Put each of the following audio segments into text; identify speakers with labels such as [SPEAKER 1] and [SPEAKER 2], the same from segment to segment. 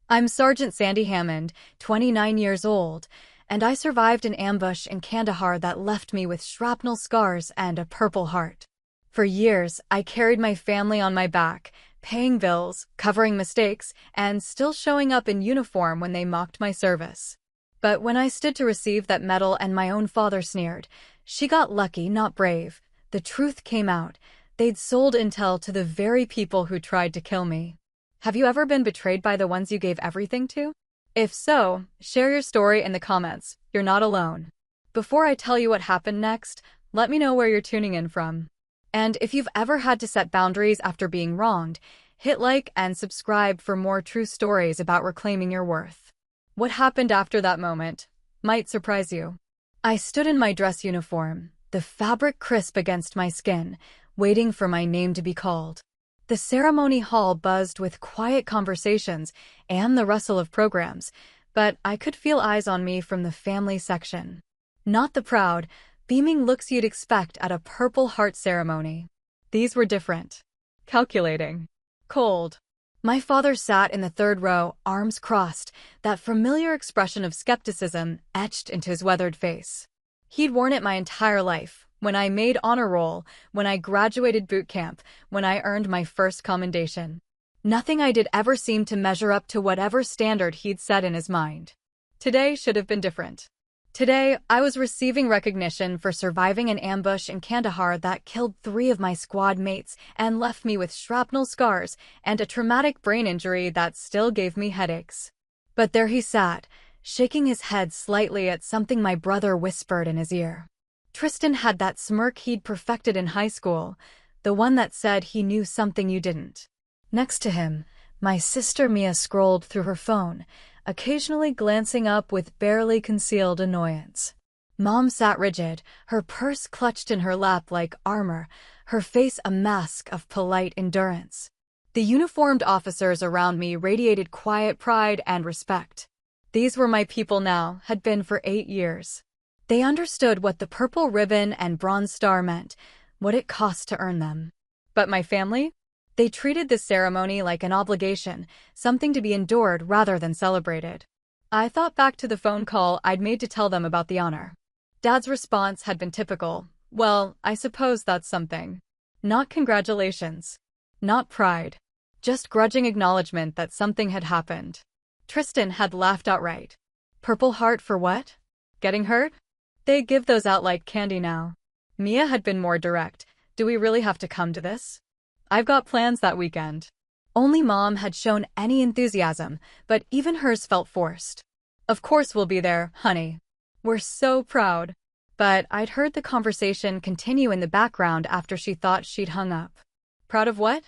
[SPEAKER 1] I'm Sergeant Sandy Hammond, 29 years old, and I survived an ambush in Kandahar that left me with shrapnel scars and a Purple Heart. For years, I carried my family on my back, paying bills, covering mistakes, and still showing up in uniform when they mocked my service. But when I stood to receive that medal and my own father sneered, "She got lucky, not brave," the truth came out. They'd sold intel to the very people who tried to kill me. Have you ever been betrayed by the ones you gave everything to? If so, share your story in the comments. You're not alone. Before I tell you what happened next, let me know where you're tuning in from. And if you've ever had to set boundaries after being wronged, hit like and subscribe for more true stories about reclaiming your worth. What happened after that moment might surprise you. I stood in my dress uniform, the fabric crisp against my skin, waiting for my name to be called. The ceremony hall buzzed with quiet conversations and the rustle of programs, but I could feel eyes on me from the family section. Not the proud, beaming looks you'd expect at a Purple Heart ceremony. These were different. Calculating. Cold. My father sat in the third row, arms crossed, that familiar expression of skepticism etched into his weathered face. He'd worn it my entire life. When I made honor roll, when I graduated boot camp, when I earned my first commendation. Nothing I did ever seemed to measure up to whatever standard he'd set in his mind. Today should have been different. Today, I was receiving recognition for surviving an ambush in Kandahar that killed 3 of my squad mates and left me with shrapnel scars and a traumatic brain injury that still gave me headaches. But there he sat, shaking his head slightly at something my brother whispered in his ear. Tristan had that smirk he'd perfected in high school, the one that said he knew something you didn't. Next to him, my sister Mia scrolled through her phone, occasionally glancing up with barely concealed annoyance. Mom sat rigid, her purse clutched in her lap like armor, her face a mask of polite endurance. The uniformed officers around me radiated quiet pride and respect. These were my people now, had been for 8 years. They understood what the purple ribbon and bronze star meant, what it cost to earn them. But my family? They treated this ceremony like an obligation, something to be endured rather than celebrated. I thought back to the phone call I'd made to tell them about the honor. Dad's response had been typical. "Well, I suppose that's something." Not congratulations. Not pride. Just grudging acknowledgement that something had happened. Tristan had laughed outright. Purple Heart for what? Getting hurt? They give those out like candy now. Mia had been more direct. "Do we really have to come to this? I've got plans that weekend." Only Mom had shown any enthusiasm, but even hers felt forced. "Of course we'll be there, honey. We're so proud." But I'd heard the conversation continue in the background after she thought she'd hung up. Proud of what?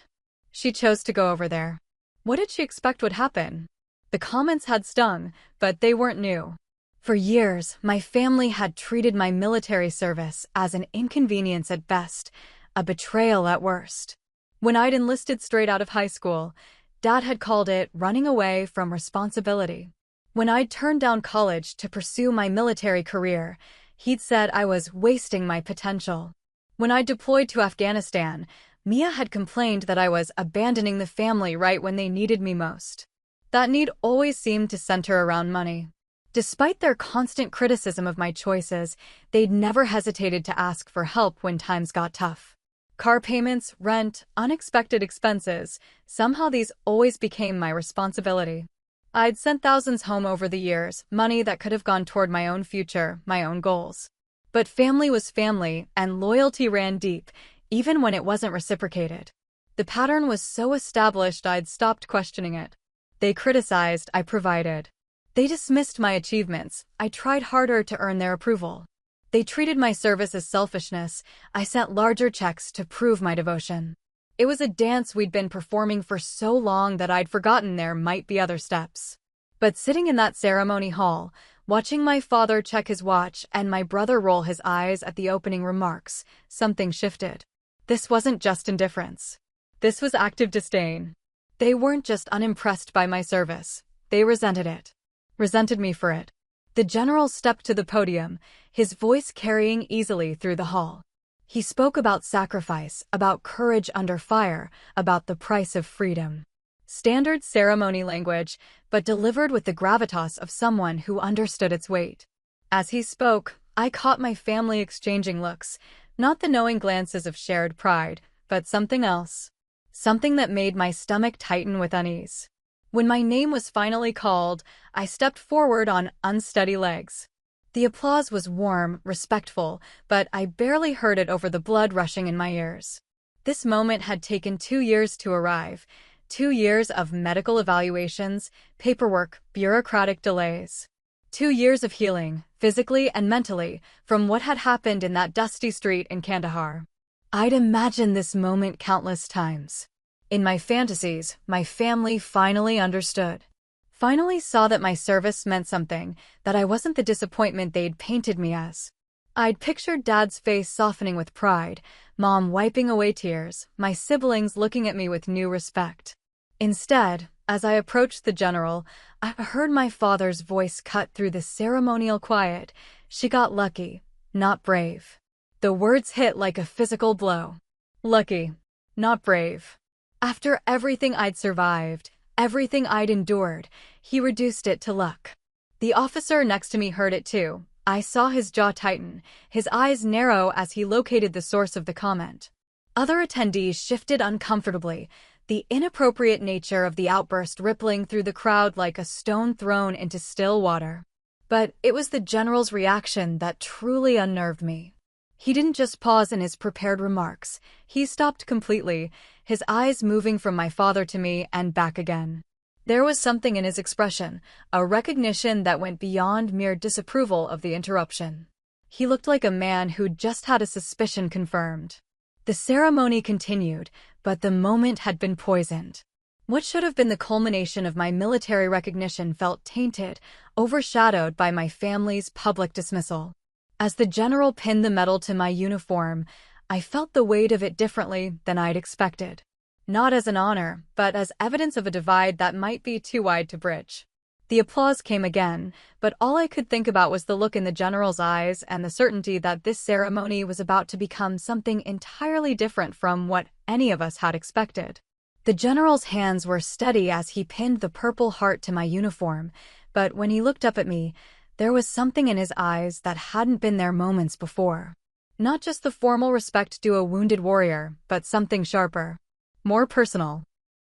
[SPEAKER 1] She chose to go over there. What did she expect would happen? The comments had stung, but they weren't new. For years, my family had treated my military service as an inconvenience at best, a betrayal at worst. When I'd enlisted straight out of high school, Dad had called it running away from responsibility. When I'd turned down college to pursue my military career, he'd said I was wasting my potential. When I deployed to Afghanistan, Mia had complained that I was abandoning the family right when they needed me most. That need always seemed to center around money. Despite their constant criticism of my choices, they'd never hesitated to ask for help when times got tough. Car payments, rent, unexpected expenses, somehow these always became my responsibility. I'd sent thousands home over the years, money that could have gone toward my own future, my own goals. But family was family, and loyalty ran deep, even when it wasn't reciprocated. The pattern was so established I'd stopped questioning it. They criticized, I provided. They dismissed my achievements, I tried harder to earn their approval. They treated my service as selfishness, I sent larger checks to prove my devotion. It was a dance we'd been performing for so long that I'd forgotten there might be other steps. But sitting in that ceremony hall, watching my father check his watch and my brother roll his eyes at the opening remarks, something shifted. This wasn't just indifference. This was active disdain. They weren't just unimpressed by my service, they resented it. Resented me for it. The general stepped to the podium, his voice carrying easily through the hall. He spoke about sacrifice, about courage under fire, about the price of freedom. Standard ceremony language, but delivered with the gravitas of someone who understood its weight. As he spoke, I caught my family exchanging looks, not the knowing glances of shared pride, but something else. Something that made my stomach tighten with unease. When my name was finally called, I stepped forward on unsteady legs. The applause was warm, respectful, but I barely heard it over the blood rushing in my ears. This moment had taken 2 years to arrive. 2 years of medical evaluations, paperwork, bureaucratic delays. 2 years of healing, physically and mentally, from what had happened in that dusty street in Kandahar. I'd imagined this moment countless times. In my fantasies, my family finally understood. Finally saw that my service meant something, that I wasn't the disappointment they'd painted me as. I'd pictured Dad's face softening with pride, Mom wiping away tears, my siblings looking at me with new respect. Instead, as I approached the general, I heard my father's voice cut through the ceremonial quiet. She got lucky, not brave. The words hit like a physical blow. Lucky, not brave. After everything I'd survived, everything I'd endured, he reduced it to luck. The officer next to me heard it too. I saw his jaw tighten, his eyes narrow as he located the source of the comment. Other attendees shifted uncomfortably, the inappropriate nature of the outburst rippling through the crowd like a stone thrown into still water. But it was the general's reaction that truly unnerved me. He didn't just pause in his prepared remarks. He stopped completely, his eyes moving from my father to me and back again. There was something in his expression, a recognition that went beyond mere disapproval of the interruption. He looked like a man who'd just had a suspicion confirmed. The ceremony continued, but the moment had been poisoned. What should have been the culmination of my military recognition felt tainted, overshadowed by my family's public dismissal. As the general pinned the medal to my uniform, I felt the weight of it differently than I'd expected. Not as an honor, but as evidence of a divide that might be too wide to bridge. The applause came again, but all I could think about was the look in the general's eyes and the certainty that this ceremony was about to become something entirely different from what any of us had expected. The general's hands were steady as he pinned the purple heart to my uniform, but when he looked up at me, there was something in his eyes that hadn't been there moments before. Not just the formal respect due a wounded warrior, but something sharper. More personal.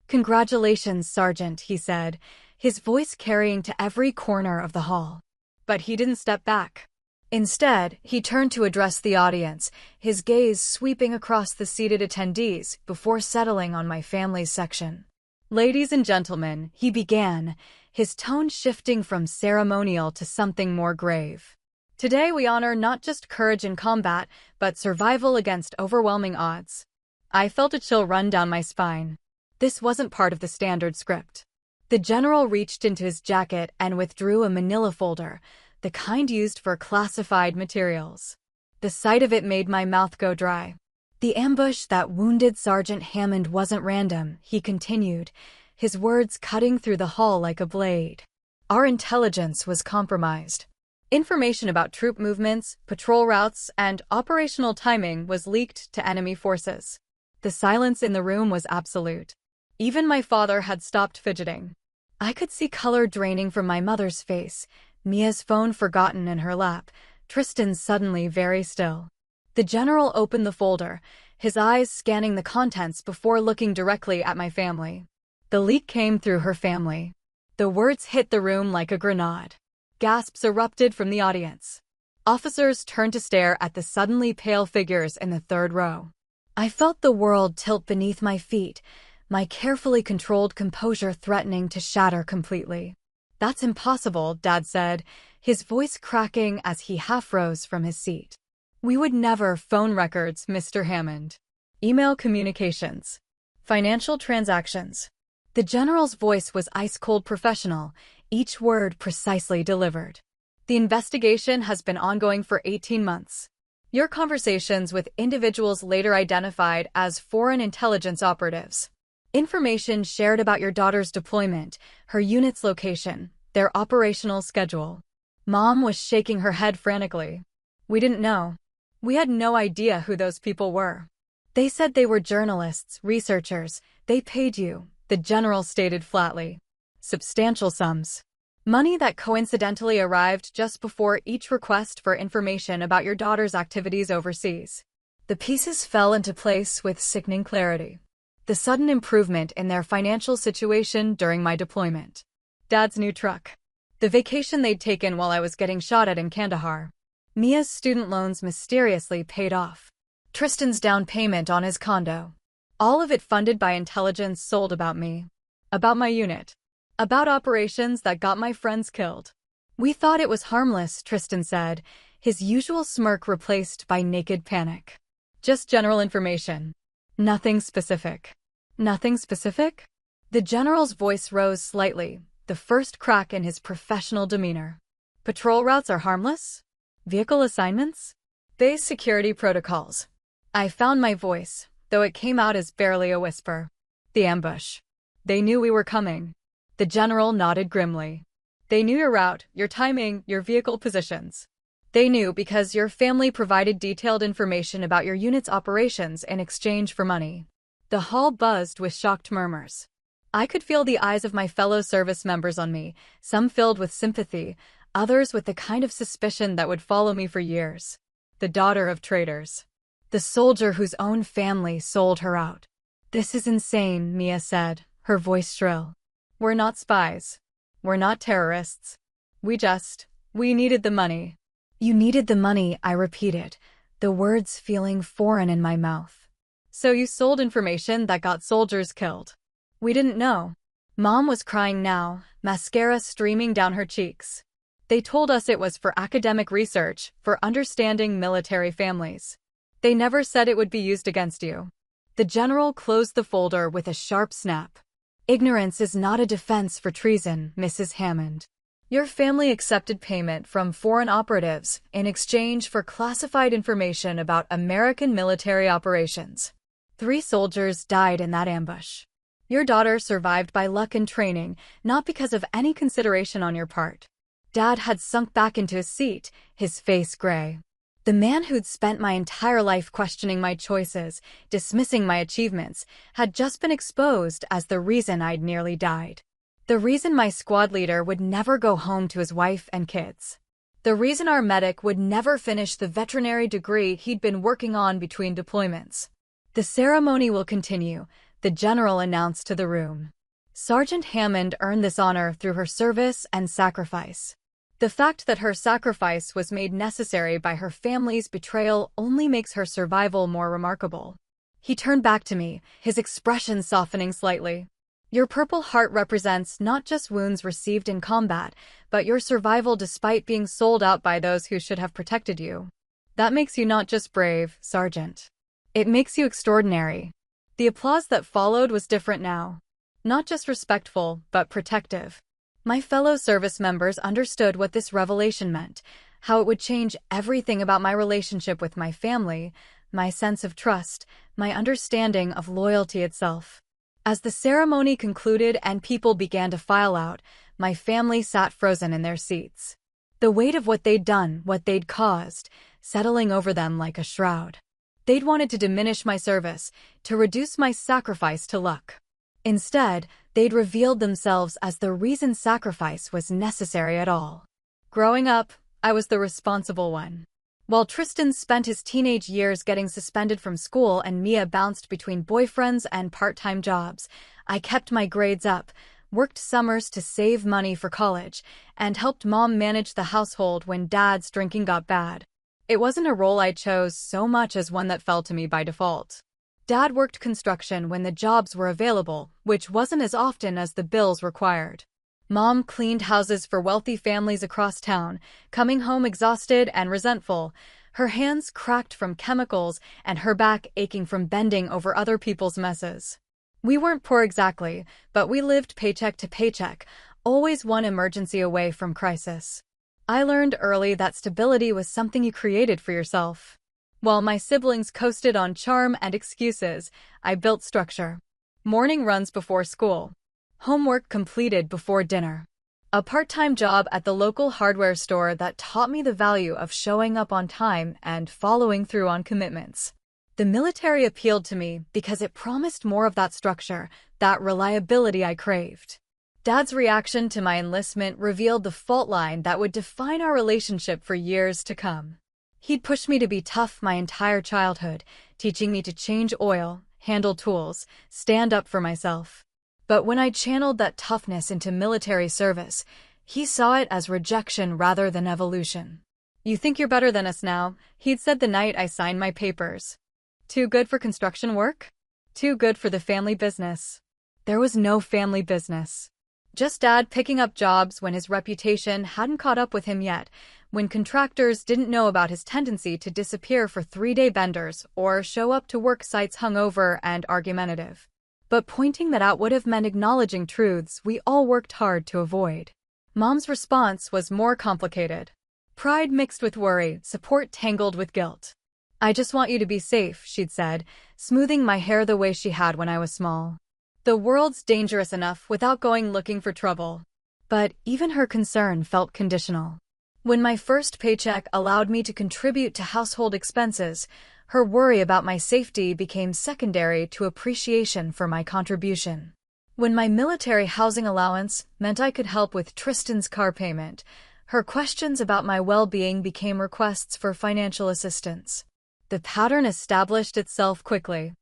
[SPEAKER 1] "Congratulations, Sergeant," he said, his voice carrying to every corner of the hall. But he didn't step back. Instead, he turned to address the audience, his gaze sweeping across the seated attendees before settling on my family's section. "Ladies and gentlemen," he began, his tone shifting from ceremonial to something more grave. "Today we honor not just courage in combat, but survival against overwhelming odds." I felt a chill run down my spine. This wasn't part of the standard script. The general reached into his jacket and withdrew a manila folder, the kind used for classified materials. The sight of it made my mouth go dry. "The ambush that wounded Sergeant Hammond wasn't random," he continued, his words cutting through the hall like a blade. "Our intelligence was compromised. Information about troop movements, patrol routes, and operational timing was leaked to enemy forces." The silence in the room was absolute. Even my father had stopped fidgeting. I could see color draining from my mother's face, Mia's phone forgotten in her lap, Tristan's suddenly very still. The general opened the folder, his eyes scanning the contents before looking directly at my family. "The leak came through her family." The words hit the room like a grenade. Gasps erupted from the audience. Officers turned to stare at the suddenly pale figures in the third row. I felt the world tilt beneath my feet, my carefully controlled composure threatening to shatter completely. "That's impossible," Dad said, his voice cracking as he half rose from his seat. "We would never." "Phone records, Mr. Hammond. Email communications. Financial transactions." The general's voice was ice-cold professional, each word precisely delivered. "The investigation has been ongoing for 18 months. Your conversations with individuals later identified as foreign intelligence operatives. Information shared about your daughter's deployment, her unit's location, their operational schedule." Mom was shaking her head frantically. "We didn't know. We had no idea who those people were. They said they were journalists, researchers. They paid you. the general stated flatly. Substantial sums. Money that coincidentally arrived just before each request for information about your daughter's activities overseas. The pieces fell into place with sickening clarity. The sudden improvement in their financial situation during my deployment. Dad's new truck. The vacation they'd taken while I was getting shot at in Kandahar. Mia's student loans mysteriously paid off. Tristan's down payment on his condo. All of it funded by intelligence sold about me. About my unit. About operations that got my friends killed. We thought it was harmless, Tristan said, his usual smirk replaced by naked panic. Just general information. Nothing specific. Nothing specific? The general's voice rose slightly, the first crack in his professional demeanor. Patrol routes are harmless? Vehicle assignments? Base security protocols. I found my voice, though it came out as barely a whisper. The ambush. They knew we were coming. The general nodded grimly. They knew your route, your timing, your vehicle positions. They knew because your family provided detailed information about your unit's operations in exchange for money. The hall buzzed with shocked murmurs. I could feel the eyes of my fellow service members on me, some filled with sympathy, others with the kind of suspicion that would follow me for years. The daughter of traitors. The soldier whose own family sold her out. This is insane, Mia said, her voice shrill. We're not spies. We're not terrorists. We needed the money. You needed the money, I repeated, the words feeling foreign in my mouth. So you sold information that got soldiers killed. We didn't know. Mom was crying now, mascara streaming down her cheeks. They told us it was for academic research, for understanding military families. They never said it would be used against you. The general closed the folder with a sharp snap. Ignorance is not a defense for treason, Mrs. Hammond. Your family accepted payment from foreign operatives in exchange for classified information about American military operations. 3 soldiers died in that ambush. Your daughter survived by luck and training, not because of any consideration on your part. Dad had sunk back into his seat, his face gray. The man who'd spent my entire life questioning my choices, dismissing my achievements, had just been exposed as the reason I'd nearly died. The reason my squad leader would never go home to his wife and kids. The reason our medic would never finish the veterinary degree he'd been working on between deployments. The ceremony will continue, the general announced to the room. Sergeant Hammond earned this honor through her service and sacrifice. The fact that her sacrifice was made necessary by her family's betrayal only makes her survival more remarkable. He turned back to me, his expression softening slightly. Your Purple Heart represents not just wounds received in combat, but your survival despite being sold out by those who should have protected you. That makes you not just brave, Sergeant. It makes you extraordinary. The applause that followed was different now. Not just respectful, but protective. My fellow service members understood what this revelation meant, how it would change everything about my relationship with my family, my sense of trust, my understanding of loyalty itself. As the ceremony concluded and people began to file out, my family sat frozen in their seats. The weight of what they'd done, what they'd caused, settling over them like a shroud. They'd wanted to diminish my service, to reduce my sacrifice to luck. Instead, they'd revealed themselves as the reason sacrifice was necessary at all. Growing up, I was the responsible one. While Tristan spent his teenage years getting suspended from school and Mia bounced between boyfriends and part-time jobs, I kept my grades up, worked summers to save money for college, and helped Mom manage the household when Dad's drinking got bad. It wasn't a role I chose so much as one that fell to me by default. Dad worked construction when the jobs were available, which wasn't as often as the bills required. Mom cleaned houses for wealthy families across town, coming home exhausted and resentful, her hands cracked from chemicals and her back aching from bending over other people's messes. We weren't poor exactly, but we lived paycheck to paycheck, always one emergency away from crisis. I learned early that stability was something you created for yourself. While my siblings coasted on charm and excuses, I built structure. Morning runs before school. Homework completed before dinner. A part-time job at the local hardware store that taught me the value of showing up on time and following through on commitments. The military appealed to me because it promised more of that structure, that reliability I craved. Dad's reaction to my enlistment revealed the fault line that would define our relationship for years to come. He'd pushed me to be tough my entire childhood, teaching me to change oil, handle tools, stand up for myself. But when I channeled that toughness into military service, he saw it as rejection rather than evolution. "You think you're better than us now," he'd said the night I signed my papers. "Too good for construction work? Too good for the family business." There was no family business. Just Dad picking up jobs when his reputation hadn't caught up with him yet, when contractors didn't know about his tendency to disappear for 3-day benders or show up to work sites hungover and argumentative. But pointing that out would have meant acknowledging truths we all worked hard to avoid. Mom's response was more complicated. Pride mixed with worry, support tangled with guilt. "I just want you to be safe," she'd said, smoothing my hair the way she had when I was small. "The world's dangerous enough without going looking for trouble." But even her concern felt conditional. When my first paycheck allowed me to contribute to household expenses, her worry about my safety became secondary to appreciation for my contribution. When my military housing allowance meant I could help with Tristan's car payment, her questions about my well-being became requests for financial assistance. The pattern established itself quickly.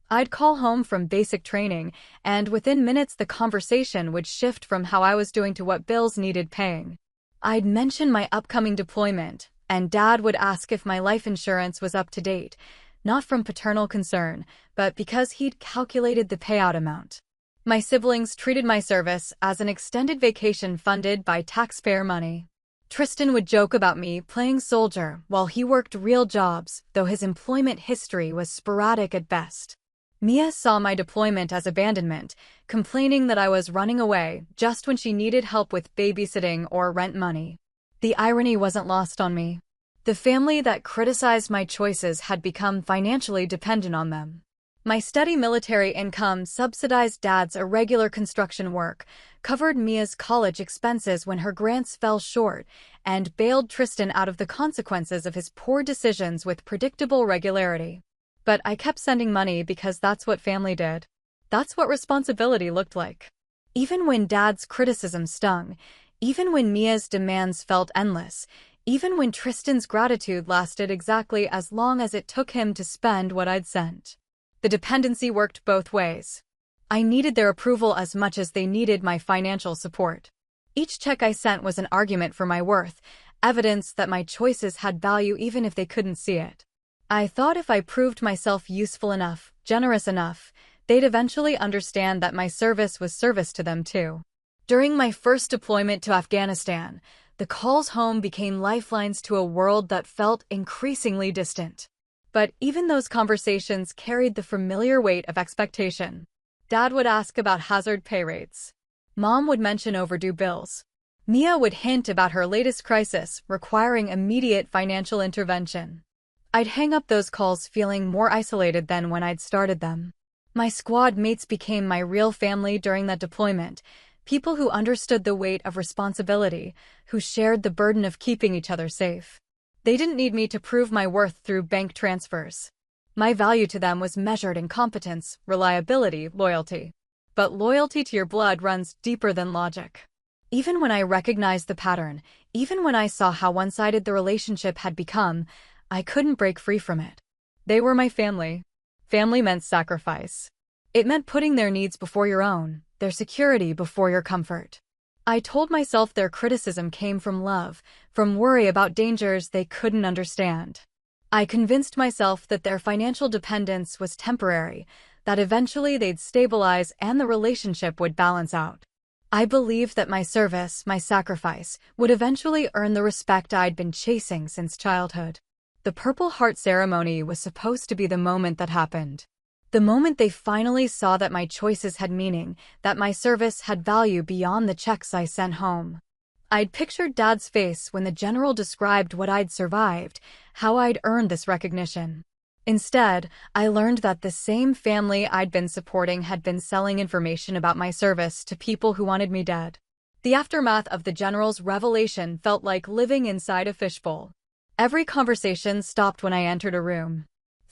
[SPEAKER 1] I'd call home from basic training, and within minutes the conversation would shift from how I was doing to what bills needed paying. I'd mention my upcoming deployment, and Dad would ask if my life insurance was up to date, not from paternal concern, but because he'd calculated the payout amount. My siblings treated my service as an extended vacation funded by taxpayer money. Tristan would joke about me playing soldier while he worked real jobs, though his employment history was sporadic at best. Mia saw my deployment as abandonment, complaining that I was running away just when she needed help with babysitting or rent money. The irony wasn't lost on me. The family that criticized my choices had become financially dependent on them. My steady military income subsidized Dad's irregular construction work, covered Mia's college expenses when her grants fell short, and bailed Tristan out of the consequences of his poor decisions with predictable regularity. But I kept sending money because that's what family did. That's what responsibility looked like. Even when Dad's criticism stung, even when Mia's demands felt endless, even when Tristan's gratitude lasted exactly as long as it took him to spend what I'd sent. The dependency worked both ways. I needed their approval as much as they needed my financial support. Each check I sent was an argument for my worth, evidence that my choices had value even if they couldn't see it. I thought if I proved myself useful enough, generous enough, they'd eventually understand that my service was service to them too. During my first deployment to Afghanistan, the calls home became lifelines to a world that felt increasingly distant. But even those conversations carried the familiar weight of expectation. Dad would ask about hazard pay rates. Mom would mention overdue bills. Mia would hint about her latest crisis requiring immediate financial intervention. I'd hang up those calls feeling more isolated than when I'd started them. My squad mates became my real family during that deployment, people who understood the weight of responsibility, who shared the burden of keeping each other safe. They didn't need me to prove my worth through bank transfers. My value to them was measured in competence, reliability, loyalty. But loyalty to your blood runs deeper than logic. Even when I recognized the pattern, even when I saw how one-sided the relationship had become, I couldn't break free from it. They were my family. Family meant sacrifice. It meant putting their needs before your own, their security before your comfort. I told myself their criticism came from love, from worry about dangers they couldn't understand. I convinced myself that their financial dependence was temporary, that eventually they'd stabilize and the relationship would balance out. I believed that my service, my sacrifice, would eventually earn the respect I'd been chasing since childhood. The Purple Heart ceremony was supposed to be the moment that happened. The moment they finally saw that my choices had meaning, that my service had value beyond the checks I sent home. I'd pictured Dad's face when the general described what I'd survived, how I'd earned this recognition. Instead, I learned that the same family I'd been supporting had been selling information about my service to people who wanted me dead. The aftermath of the general's revelation felt like living inside a fishbowl. Every conversation stopped when I entered a room.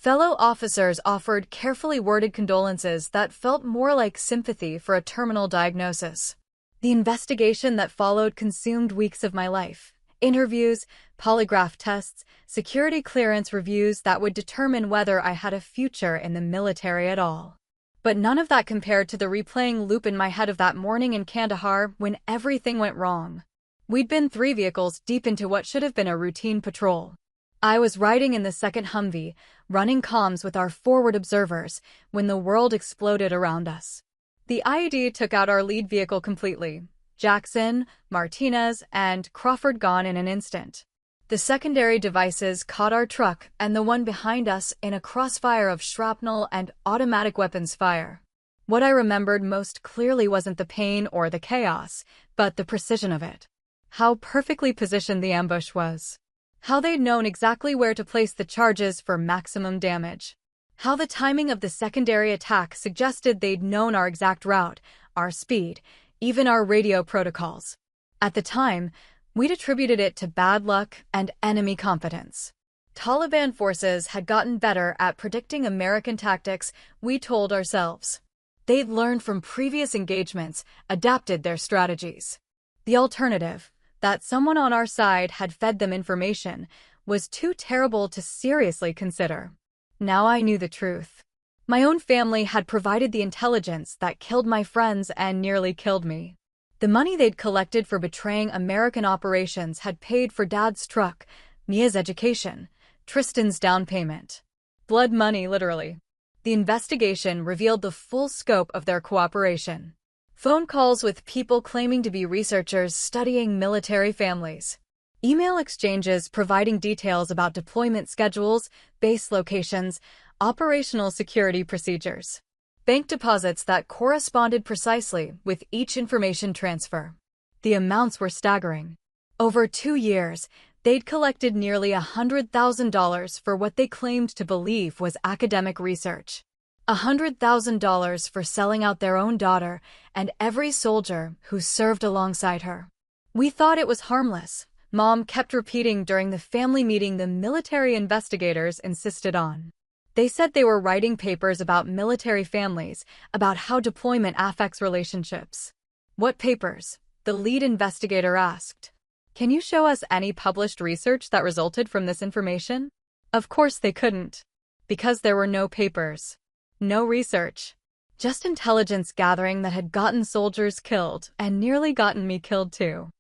[SPEAKER 1] Fellow officers offered carefully worded condolences that felt more like sympathy for a terminal diagnosis. The investigation that followed consumed weeks of my life. Interviews, polygraph tests, security clearance reviews that would determine whether I had a future in the military at all. But none of that compared to the replaying loop in my head of that morning in Kandahar when everything went wrong. We'd been 3 vehicles deep into what should have been a routine patrol. I was riding in the second Humvee, running comms with our forward observers, when the world exploded around us. The IED took out our lead vehicle completely. Jackson, Martinez, and Crawford gone in an instant. The secondary devices caught our truck and the one behind us in a crossfire of shrapnel and automatic weapons fire. What I remembered most clearly wasn't the pain or the chaos, but the precision of it. How perfectly positioned the ambush was. How they'd known exactly where to place the charges for maximum damage. How the timing of the secondary attack suggested they'd known our exact route, our speed, even our radio protocols. At the time, we'd attributed it to bad luck and enemy confidence. Taliban forces had gotten better at predicting American tactics, we told ourselves. They'd learned from previous engagements, adapted their strategies. The alternative, that someone on our side had fed them information, was too terrible to seriously consider. Now I knew the truth. My own family had provided the intelligence that killed my friends and nearly killed me. The money they'd collected for betraying American operations had paid for Dad's truck, Mia's education, Tristan's down payment. Blood money, literally. The investigation revealed the full scope of their cooperation. Phone calls with people claiming to be researchers studying military families. Email exchanges providing details about deployment schedules, base locations, operational security procedures. Bank deposits that corresponded precisely with each information transfer. The amounts were staggering. Over 2 years, they'd collected nearly $100,000 for what they claimed to believe was academic research. $100,000 for selling out their own daughter and every soldier who served alongside her. We thought it was harmless. Mom kept repeating during the family meeting the military investigators insisted on. They said they were writing papers about military families, about how deployment affects relationships. What papers? The lead investigator asked. Can you show us any published research that resulted from this information? Of course they couldn't. Because there were no papers. No research. Just intelligence gathering that had gotten soldiers killed and nearly gotten me killed too.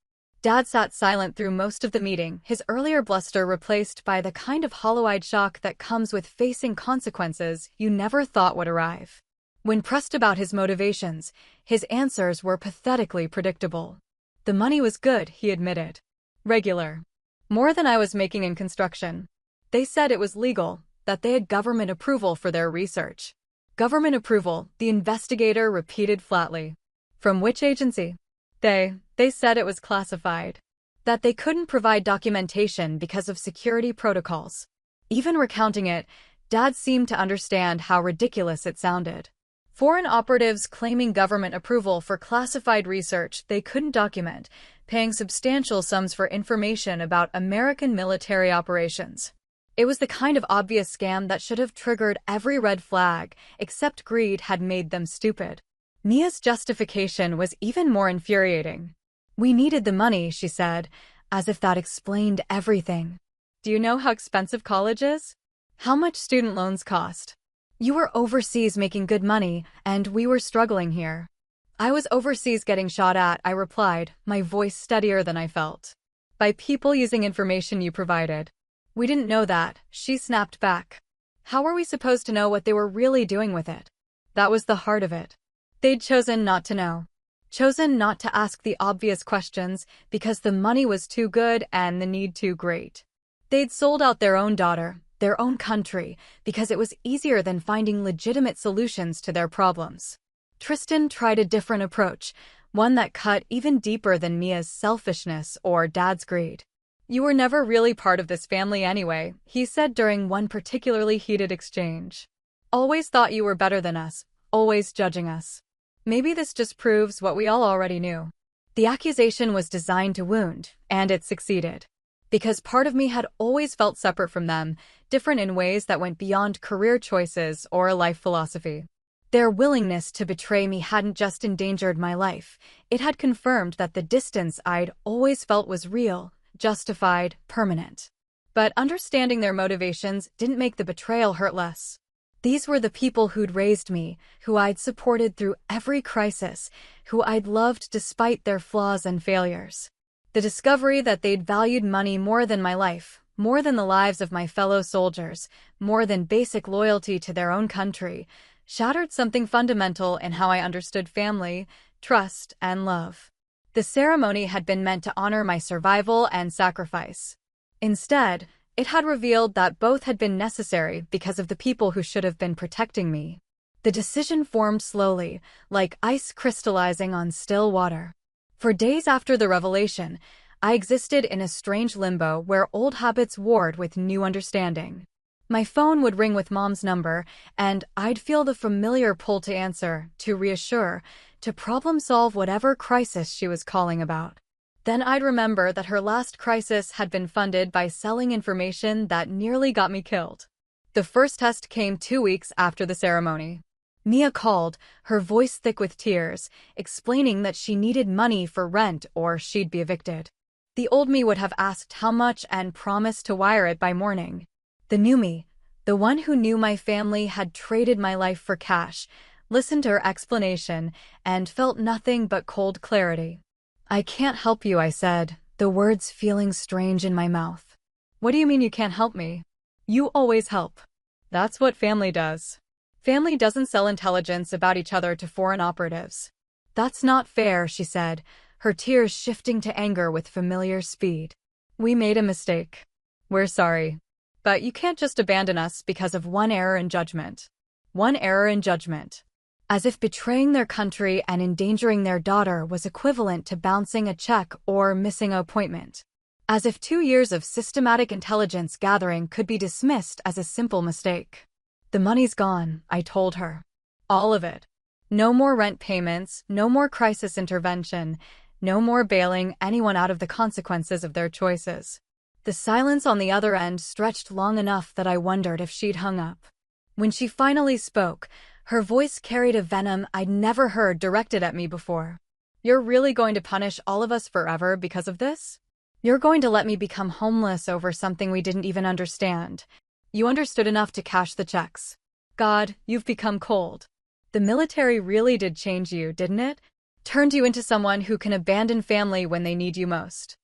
[SPEAKER 1] Dad sat silent through most of the meeting, his earlier bluster replaced by the kind of hollow-eyed shock that comes with facing consequences you never thought would arrive. When pressed about his motivations, his answers were pathetically predictable. The money was good, he admitted. Regular. More than I was making in construction. They said it was legal, that they had government approval for their research. Government approval, the investigator repeated flatly. From which agency? They said it was classified. That they couldn't provide documentation because of security protocols. Even recounting it, Dad seemed to understand how ridiculous it sounded. Foreign operatives claiming government approval for classified research they couldn't document, paying substantial sums for information about American military operations. It was the kind of obvious scam that should have triggered every red flag, except greed had made them stupid. Mia's justification was even more infuriating. We needed the money, she said, as if that explained everything. Do you know how expensive college is? How much student loans cost? You were overseas making good money, and we were struggling here. I was overseas getting shot at, I replied, my voice steadier than I felt. By people using information you provided. We didn't know that, she snapped back. How were we supposed to know what they were really doing with it? That was the heart of it. They'd chosen not to know. Chosen not to ask the obvious questions because the money was too good and the need too great. They'd sold out their own daughter, their own country, because it was easier than finding legitimate solutions to their problems. Tristan tried a different approach, one that cut even deeper than Mia's selfishness or Dad's greed. You were never really part of this family anyway, he said during one particularly heated exchange. Always thought you were better than us, always judging us. Maybe this just proves what we all already knew. The accusation was designed to wound, and it succeeded. because part of me had always felt separate from them, different in ways that went beyond career choices or life philosophy. Their willingness to betray me hadn't just endangered my life, it had confirmed that the distance I'd always felt was real, justified, permanent. But understanding their motivations didn't make the betrayal hurt less. These were the people who'd raised me, who I'd supported through every crisis, who I'd loved despite their flaws and failures. The discovery that they'd valued money more than my life, more than the lives of my fellow soldiers, more than basic loyalty to their own country, shattered something fundamental in how I understood family, trust, and love. The ceremony had been meant to honor my survival and sacrifice. Instead, it had revealed that both had been necessary because of the people who should have been protecting me. The decision formed slowly, like ice crystallizing on still water. For days after the revelation, I existed in a strange limbo where old habits warred with new understanding. My phone would ring with Mom's number, and I'd feel the familiar pull to answer, to reassure, to problem-solve whatever crisis she was calling about. Then I'd remember that her last crisis had been funded by selling information that nearly got me killed. The first test came 2 weeks after the ceremony. Mia called, her voice thick with tears, explaining that she needed money for rent or she'd be evicted. The old me would have asked how much and promised to wire it by morning. The new me, the one who knew my family had traded my life for cash, listened to her explanation and felt nothing but cold clarity. "I can't help you," I said, the words feeling strange in my mouth. "What do you mean you can't help me? You always help." "That's what family does. Family doesn't sell intelligence about each other to foreign operatives." "That's not fair," she said, her tears shifting to anger with familiar speed. "We made a mistake. We're sorry. But you can't just abandon us because of one error in judgment." One error in judgment. As if betraying their country and endangering their daughter was equivalent to bouncing a check or missing an appointment. As if 2 years of systematic intelligence gathering could be dismissed as a simple mistake. "The money's gone," I told her. "All of it. No more rent payments, no more crisis intervention, no more bailing anyone out of the consequences of their choices." The silence on the other end stretched long enough that I wondered if she'd hung up. When she finally spoke, her voice carried a venom I'd never heard directed at me before. "You're really going to punish all of us forever because of this? You're going to let me become homeless over something we didn't even understand? You understood enough to cash the checks. God, you've become cold. The military really did change you, didn't it? Turned you into someone who can abandon family when they need you most."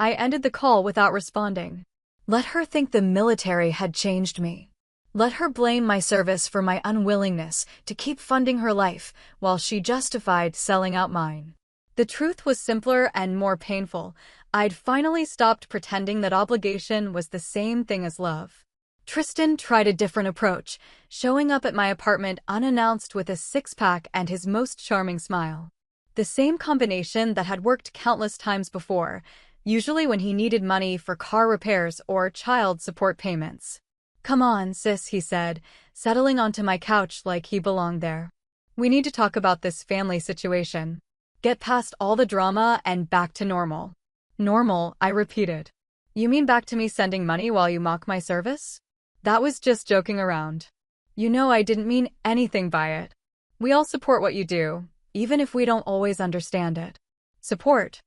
[SPEAKER 1] I ended the call without responding. Let her think the military had changed me. Let her blame my service for my unwillingness to keep funding her life while she justified selling out mine. The truth was simpler and more painful. I'd finally stopped pretending that obligation was the same thing as love. Tristan tried a different approach, showing up at my apartment unannounced with a six-pack and his most charming smile. The same combination that had worked countless times before, usually when he needed money for car repairs or child support payments. "Come on, sis," he said, settling onto my couch like he belonged there. "We need to talk about this family situation. Get past all the drama and back to normal." "Normal," I repeated. "You mean back to me sending money while you mock my service?" "That was just joking around. You know I didn't mean anything by it. We all support what you do, even if we don't always understand it." "Support?"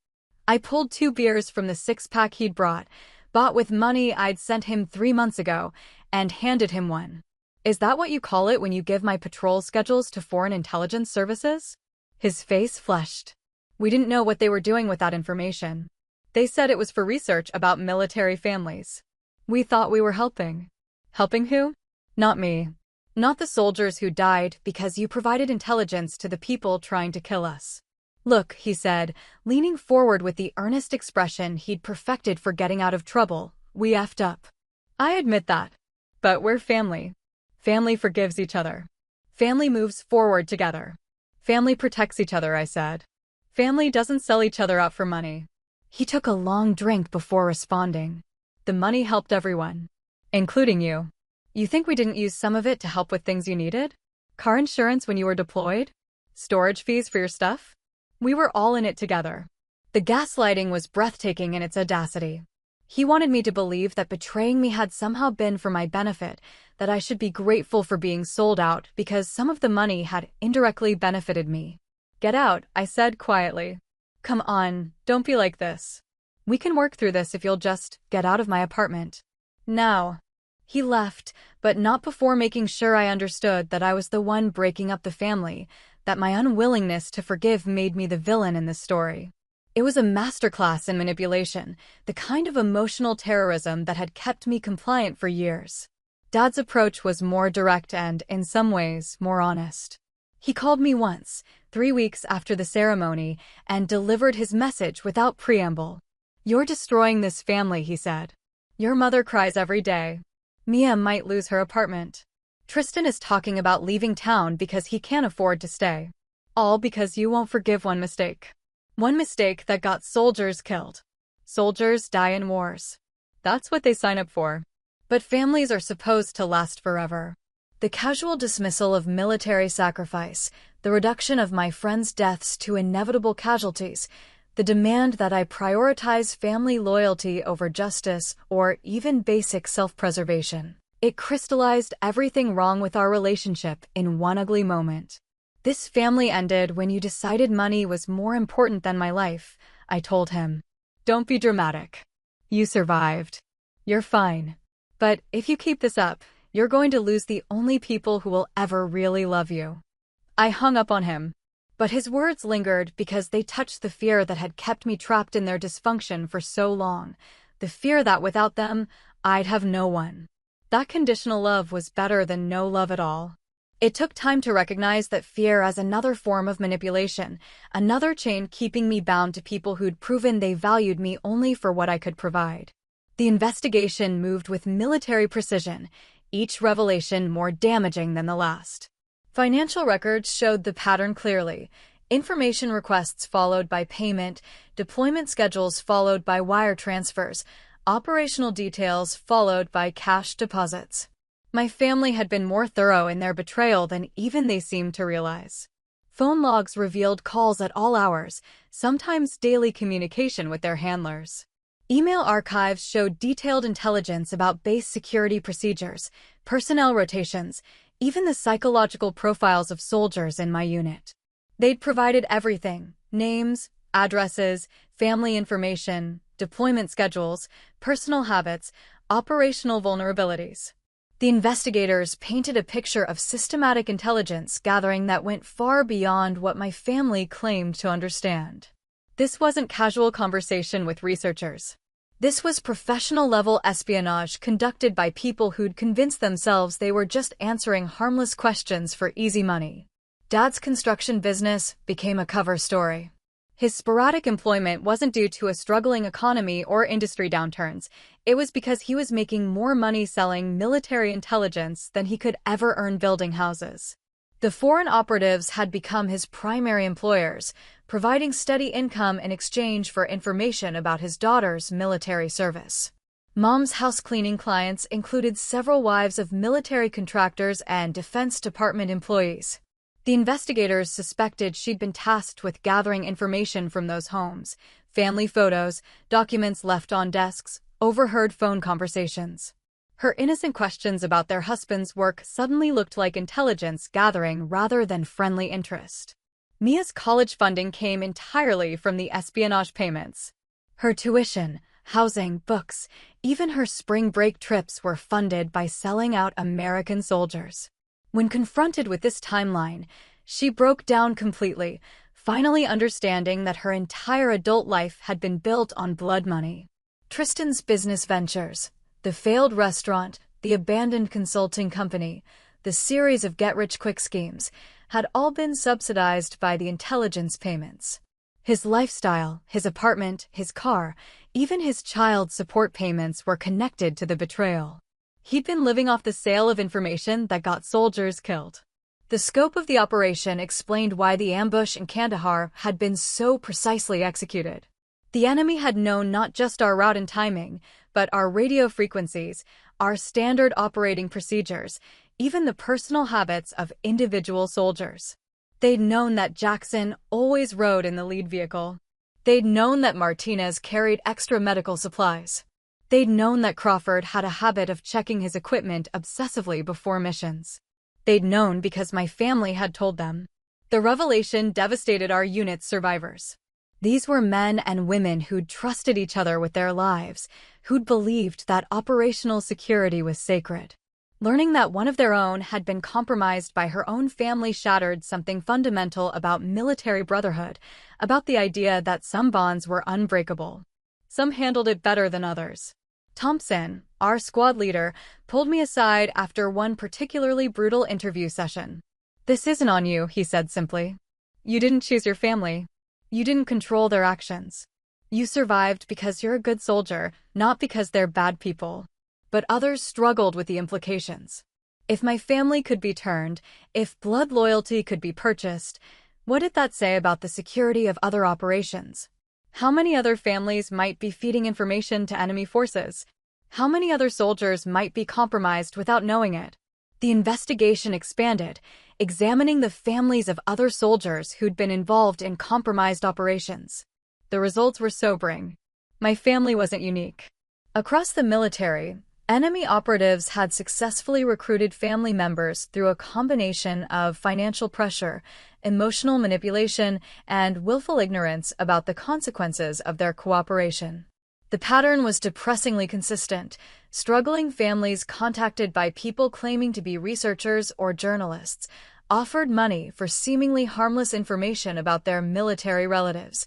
[SPEAKER 1] I pulled 2 beers from the six-pack he'd bought with money I'd sent him 3 months ago, and handed him one. "Is that what you call it when you give my patrol schedules to foreign intelligence services?" His face flushed. "We didn't know what they were doing with that information. They said it was for research about military families. We thought we were helping." "Helping who?" "Not me. Not the soldiers who died because you provided intelligence to the people trying to kill us." "Look," he said, leaning forward with the earnest expression he'd perfected for getting out of trouble, "we effed up. I admit that. But we're family. Family forgives each other. Family moves forward together. Family protects each other," I said. "Family doesn't sell each other out for money." He took a long drink before responding. "The money helped everyone. Including you. You think we didn't use some of it to help with things you needed? Car insurance when you were deployed? Storage fees for your stuff? We were all in it together." The gaslighting was breathtaking in its audacity. He wanted me to believe that betraying me had somehow been for my benefit, that I should be grateful for being sold out because some of the money had indirectly benefited me. "Get out," I said quietly. "Come on, don't be like this. We can work through this if you'll just get out of my apartment now." He left, but not before making sure I understood that I was the one breaking up the family, that my unwillingness to forgive made me the villain in this story. It was a masterclass in manipulation, the kind of emotional terrorism that had kept me compliant for years. Dad's approach was more direct and, in some ways, more honest. He called me once, 3 weeks after the ceremony, and delivered his message without preamble. "You're destroying this family," he said. "Your mother cries every day. Mia might lose her apartment. Tristan is talking about leaving town because he can't afford to stay. All because you won't forgive one mistake. One mistake that got soldiers killed. Soldiers die in wars. That's what they sign up for. But families are supposed to last forever." The casual dismissal of military sacrifice, the reduction of my friends' deaths to inevitable casualties, the demand that I prioritize family loyalty over justice or even basic self-preservation. It crystallized everything wrong with our relationship in one ugly moment. "This family ended when you decided money was more important than my life," I told him. "Don't be dramatic. You survived. You're fine. But if you keep this up, you're going to lose the only people who will ever really love you." I hung up on him. But his words lingered because they touched the fear that had kept me trapped in their dysfunction for so long, the fear that without them, I'd have no one. That conditional love was better than no love at all. It took time to recognize that fear as another form of manipulation, another chain keeping me bound to people who'd proven they valued me only for what I could provide. The investigation moved with military precision, each revelation more damaging than the last. Financial records showed the pattern clearly. Information requests followed by payment, deployment schedules followed by wire transfers, operational details followed by cash deposits. My family had been more thorough in their betrayal than even they seemed to realize. Phone logs revealed calls at all hours, sometimes daily communication with their handlers. Email archives showed detailed intelligence about base security procedures, personnel rotations, even the psychological profiles of soldiers in my unit. They'd provided everything: names, addresses, family information, deployment schedules, personal habits, operational vulnerabilities. The investigators painted a picture of systematic intelligence gathering that went far beyond what my family claimed to understand. This wasn't casual conversation with researchers. This was professional-level espionage conducted by people who'd convinced themselves they were just answering harmless questions for easy money. Dad's construction business became a cover story. His sporadic employment wasn't due to a struggling economy or industry downturns. It was because he was making more money selling military intelligence than he could ever earn building houses. The foreign operatives had become his primary employers, providing steady income in exchange for information about his daughter's military service. Mom's house-cleaning clients included several wives of military contractors and Defense Department employees. The investigators suspected she'd been tasked with gathering information from those homes: family photos, documents left on desks, overheard phone conversations. Her innocent questions about their husband's work suddenly looked like intelligence gathering rather than friendly interest. Mia's college funding came entirely from the espionage payments. Her tuition, housing, books, even her spring break trips were funded by selling out American soldiers. When confronted with this timeline, she broke down completely, finally understanding that her entire adult life had been built on blood money. Tristan's business ventures, the failed restaurant, the abandoned consulting company, the series of get-rich-quick schemes, had all been subsidized by the intelligence payments. His lifestyle, his apartment, his car, even his child support payments were connected to the betrayal. He'd been living off the sale of information that got soldiers killed. The scope of the operation explained why the ambush in Kandahar had been so precisely executed. The enemy had known not just our route and timing, but our radio frequencies, our standard operating procedures, even the personal habits of individual soldiers. They'd known that Jackson always rode in the lead vehicle. They'd known that Martinez carried extra medical supplies. They'd known that Crawford had a habit of checking his equipment obsessively before missions. They'd known because my family had told them. The revelation devastated our unit's survivors. These were men and women who'd trusted each other with their lives, who'd believed that operational security was sacred. Learning that one of their own had been compromised by her own family shattered something fundamental about military brotherhood, about the idea that some bonds were unbreakable. Some handled it better than others. Thompson, our squad leader, pulled me aside after one particularly brutal interview session. "This isn't on you," he said simply. "You didn't choose your family. You didn't control their actions. You survived because you're a good soldier, not because they're bad people." But others struggled with the implications. If my family could be turned, if blood loyalty could be purchased, what did that say about the security of other operations? How many other families might be feeding information to enemy forces? How many other soldiers might be compromised without knowing it? The investigation expanded, examining the families of other soldiers who'd been involved in compromised operations. The results were sobering. My family wasn't unique. Across the military, enemy operatives had successfully recruited family members through a combination of financial pressure, emotional manipulation, and willful ignorance about the consequences of their cooperation. The pattern was depressingly consistent. Struggling families contacted by people claiming to be researchers or journalists offered money for seemingly harmless information about their military relatives,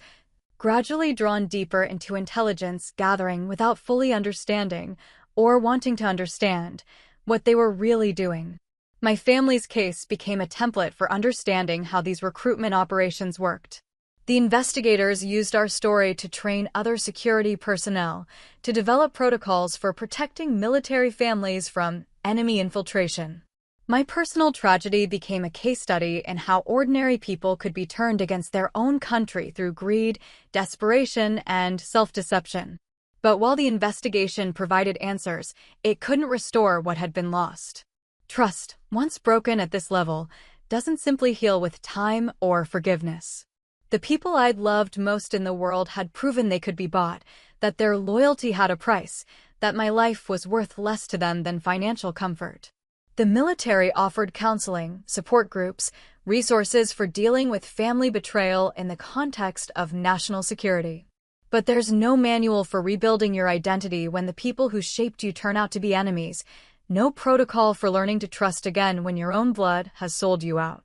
[SPEAKER 1] gradually drawn deeper into intelligence gathering without fully understanding, or wanting to understand, what they were really doing. My family's case became a template for understanding how these recruitment operations worked. The investigators used our story to train other security personnel, to develop protocols for protecting military families from enemy infiltration. My personal tragedy became a case study in how ordinary people could be turned against their own country through greed, desperation, and self-deception. But while the investigation provided answers, it couldn't restore what had been lost. Trust, once broken at this level, doesn't simply heal with time or forgiveness. The people I'd loved most in the world had proven they could be bought, that their loyalty had a price, that my life was worth less to them than financial comfort. The military offered counseling, support groups, resources for dealing with family betrayal in the context of national security. But there's no manual for rebuilding your identity when the people who shaped you turn out to be enemies, no protocol for learning to trust again when your own blood has sold you out.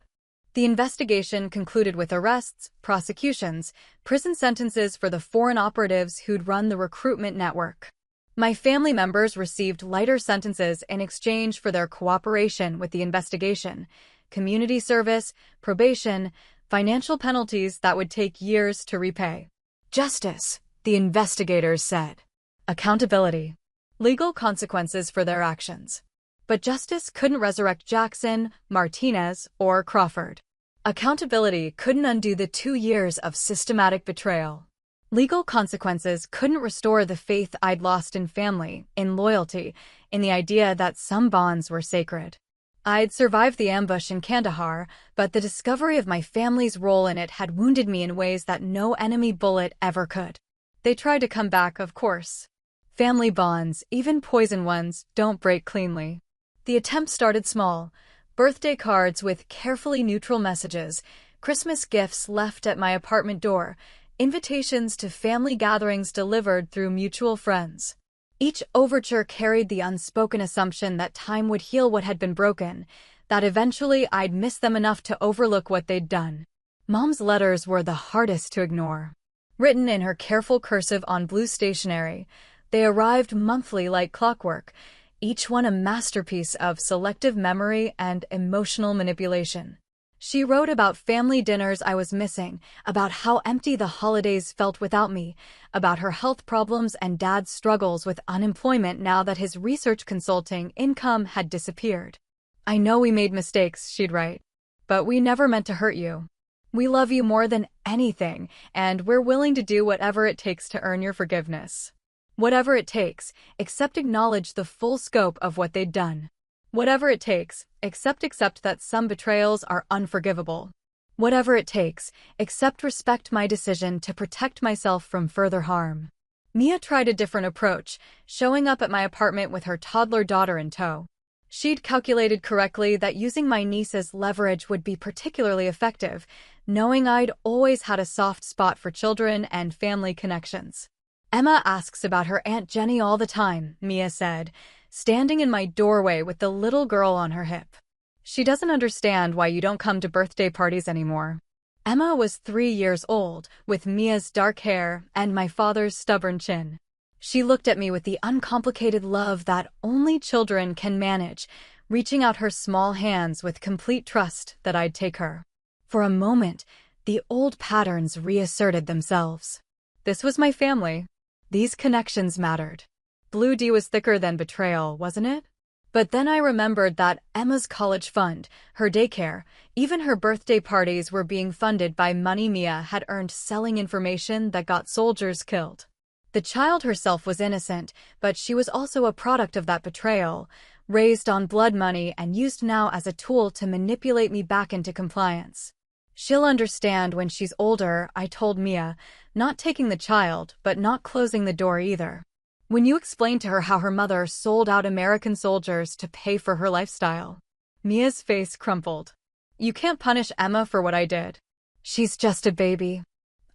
[SPEAKER 1] The investigation concluded with arrests, prosecutions, prison sentences for the foreign operatives who'd run the recruitment network. My family members received lighter sentences in exchange for their cooperation with the investigation, community service, probation, financial penalties that would take years to repay. Justice, the investigators said. Accountability. Legal consequences for their actions. But justice couldn't resurrect Jackson, Martinez, or Crawford. Accountability couldn't undo the 2 years of systematic betrayal. Legal consequences couldn't restore the faith I'd lost in family, in loyalty, in the idea that some bonds were sacred. I'd survived the ambush in Kandahar, but the discovery of my family's role in it had wounded me in ways that no enemy bullet ever could. They tried to come back, of course. Family bonds, even poison ones, don't break cleanly. The attempt started small. Birthday cards with carefully neutral messages, Christmas gifts left at my apartment door, invitations to family gatherings delivered through mutual friends. Each overture carried the unspoken assumption that time would heal what had been broken, that eventually I'd miss them enough to overlook what they'd done. Mom's letters were the hardest to ignore. Written in her careful cursive on blue stationery, they arrived monthly like clockwork, each one a masterpiece of selective memory and emotional manipulation. She wrote about family dinners I was missing, about how empty the holidays felt without me, about her health problems and Dad's struggles with unemployment now that his research consulting income had disappeared. "I know we made mistakes," she'd write, "but we never meant to hurt you. We love you more than anything, and we're willing to do whatever it takes to earn your forgiveness. Whatever it takes, except acknowledge the full scope of what they'd done. Whatever it takes, accept that some betrayals are unforgivable. Whatever it takes, accept respect my decision to protect myself from further harm." Mia tried a different approach, showing up at my apartment with her toddler daughter in tow. She'd calculated correctly that using my niece as leverage would be particularly effective, knowing I'd always had a soft spot for children and family connections. Emma asks about her Aunt Jenny all the time, Mia said, standing in my doorway with the little girl on her hip. She doesn't understand why you don't come to birthday parties anymore. Emma was 3 years old, with Mia's dark hair and my father's stubborn chin. She looked at me with the uncomplicated love that only children can manage, reaching out her small hands with complete trust that I'd take her. For a moment, the old patterns reasserted themselves. This was my family. These connections mattered. Blue D was thicker than betrayal, wasn't it? But then I remembered that Emma's college fund, her daycare, even her birthday parties were being funded by money Mia had earned selling information that got soldiers killed. The child herself was innocent, but she was also a product of that betrayal, raised on blood money and used now as a tool to manipulate me back into compliance. She'll understand when she's older, I told Mia, not taking the child, but not closing the door either. When you explained to her how her mother sold out American soldiers to pay for her lifestyle. Mia's face crumpled. You can't punish Emma for what I did. She's just a baby.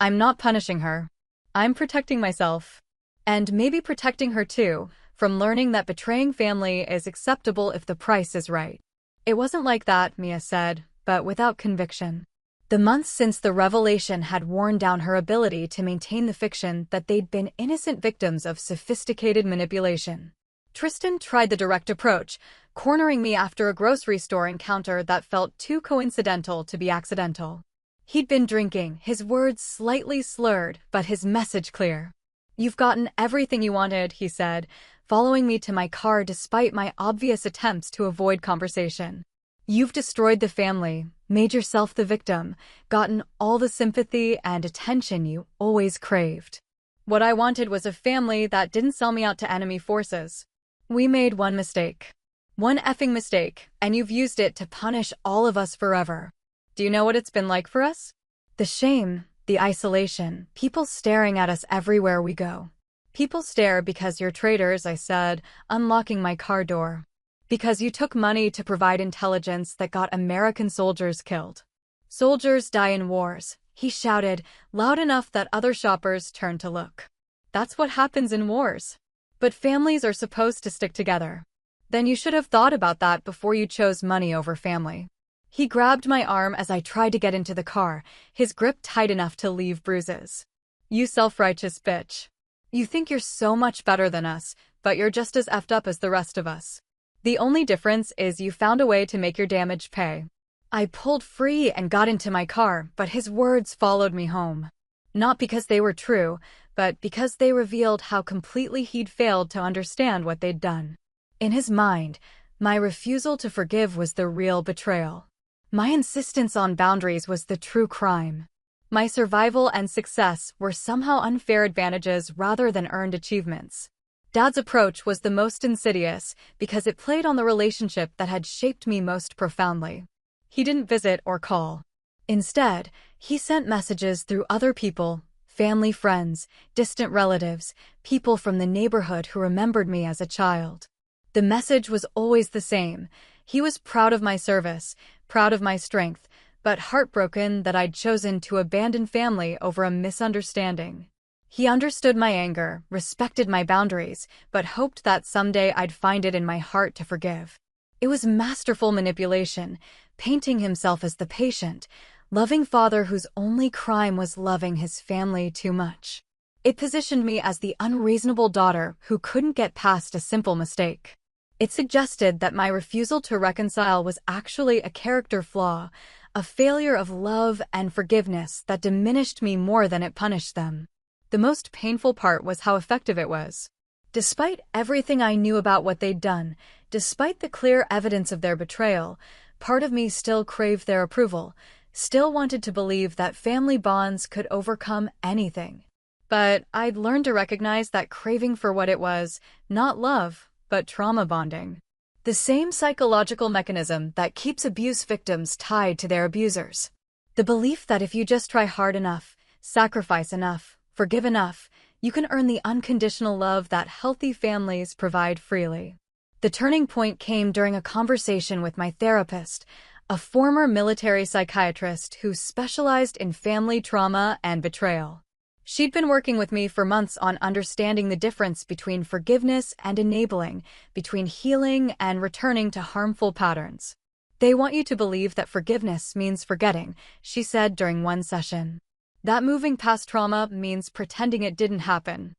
[SPEAKER 1] I'm not punishing her. I'm protecting myself. And maybe protecting her too, from learning that betraying family is acceptable if the price is right. It wasn't like that, Mia said, but without conviction. The months since the revelation had worn down her ability to maintain the fiction that they'd been innocent victims of sophisticated manipulation. Tristan tried the direct approach, cornering me after a grocery store encounter that felt too coincidental to be accidental. He'd been drinking, his words slightly slurred, but his message clear. You've gotten everything you wanted, he said, following me to my car despite my obvious attempts to avoid conversation. You've destroyed the family, made yourself the victim, gotten all the sympathy and attention you always craved. What I wanted was a family that didn't sell me out to enemy forces. We made one mistake. One effing mistake, and you've used it to punish all of us forever. Do you know what it's been like for us? The shame, the isolation, people staring at us everywhere we go. People stare because you're traitors, I said, unlocking my car door. Because you took money to provide intelligence that got American soldiers killed. Soldiers die in wars, he shouted, loud enough that other shoppers turned to look. That's what happens in wars. But families are supposed to stick together. Then you should have thought about that before you chose money over family. He grabbed my arm as I tried to get into the car, his grip tight enough to leave bruises. You self-righteous bitch. You think you're so much better than us, but you're just as effed up as the rest of us. The only difference is you found a way to make your damage pay. I pulled free and got into my car, but his words followed me home. Not because they were true, but because they revealed how completely he'd failed to understand what they'd done. In his mind, my refusal to forgive was the real betrayal. My insistence on boundaries was the true crime. My survival and success were somehow unfair advantages rather than earned achievements. Dad's approach was the most insidious because it played on the relationship that had shaped me most profoundly. He didn't visit or call. Instead, he sent messages through other people, family friends, distant relatives, people from the neighborhood who remembered me as a child. The message was always the same. He was proud of my service, proud of my strength, but heartbroken that I'd chosen to abandon family over a misunderstanding. He understood my anger, respected my boundaries, but hoped that someday I'd find it in my heart to forgive. It was masterful manipulation, painting himself as the patient, loving father whose only crime was loving his family too much. It positioned me as the unreasonable daughter who couldn't get past a simple mistake. It suggested that my refusal to reconcile was actually a character flaw, a failure of love and forgiveness that diminished me more than it punished them. The most painful part was how effective it was. Despite everything I knew about what they'd done, despite the clear evidence of their betrayal, part of me still craved their approval, still wanted to believe that family bonds could overcome anything. But I'd learned to recognize that craving for what it was, not love, but trauma bonding. The same psychological mechanism that keeps abuse victims tied to their abusers. The belief that if you just try hard enough, sacrifice enough, forgive enough, You can earn the unconditional love that healthy families provide freely. The turning point came during a conversation with my therapist, a former military psychiatrist who specialized in family trauma and betrayal. She'd been working with me for months on understanding the difference between forgiveness and enabling, between healing and returning to harmful patterns. They want you to believe that forgiveness means forgetting, she said during one session. That moving past trauma means pretending it didn't happen.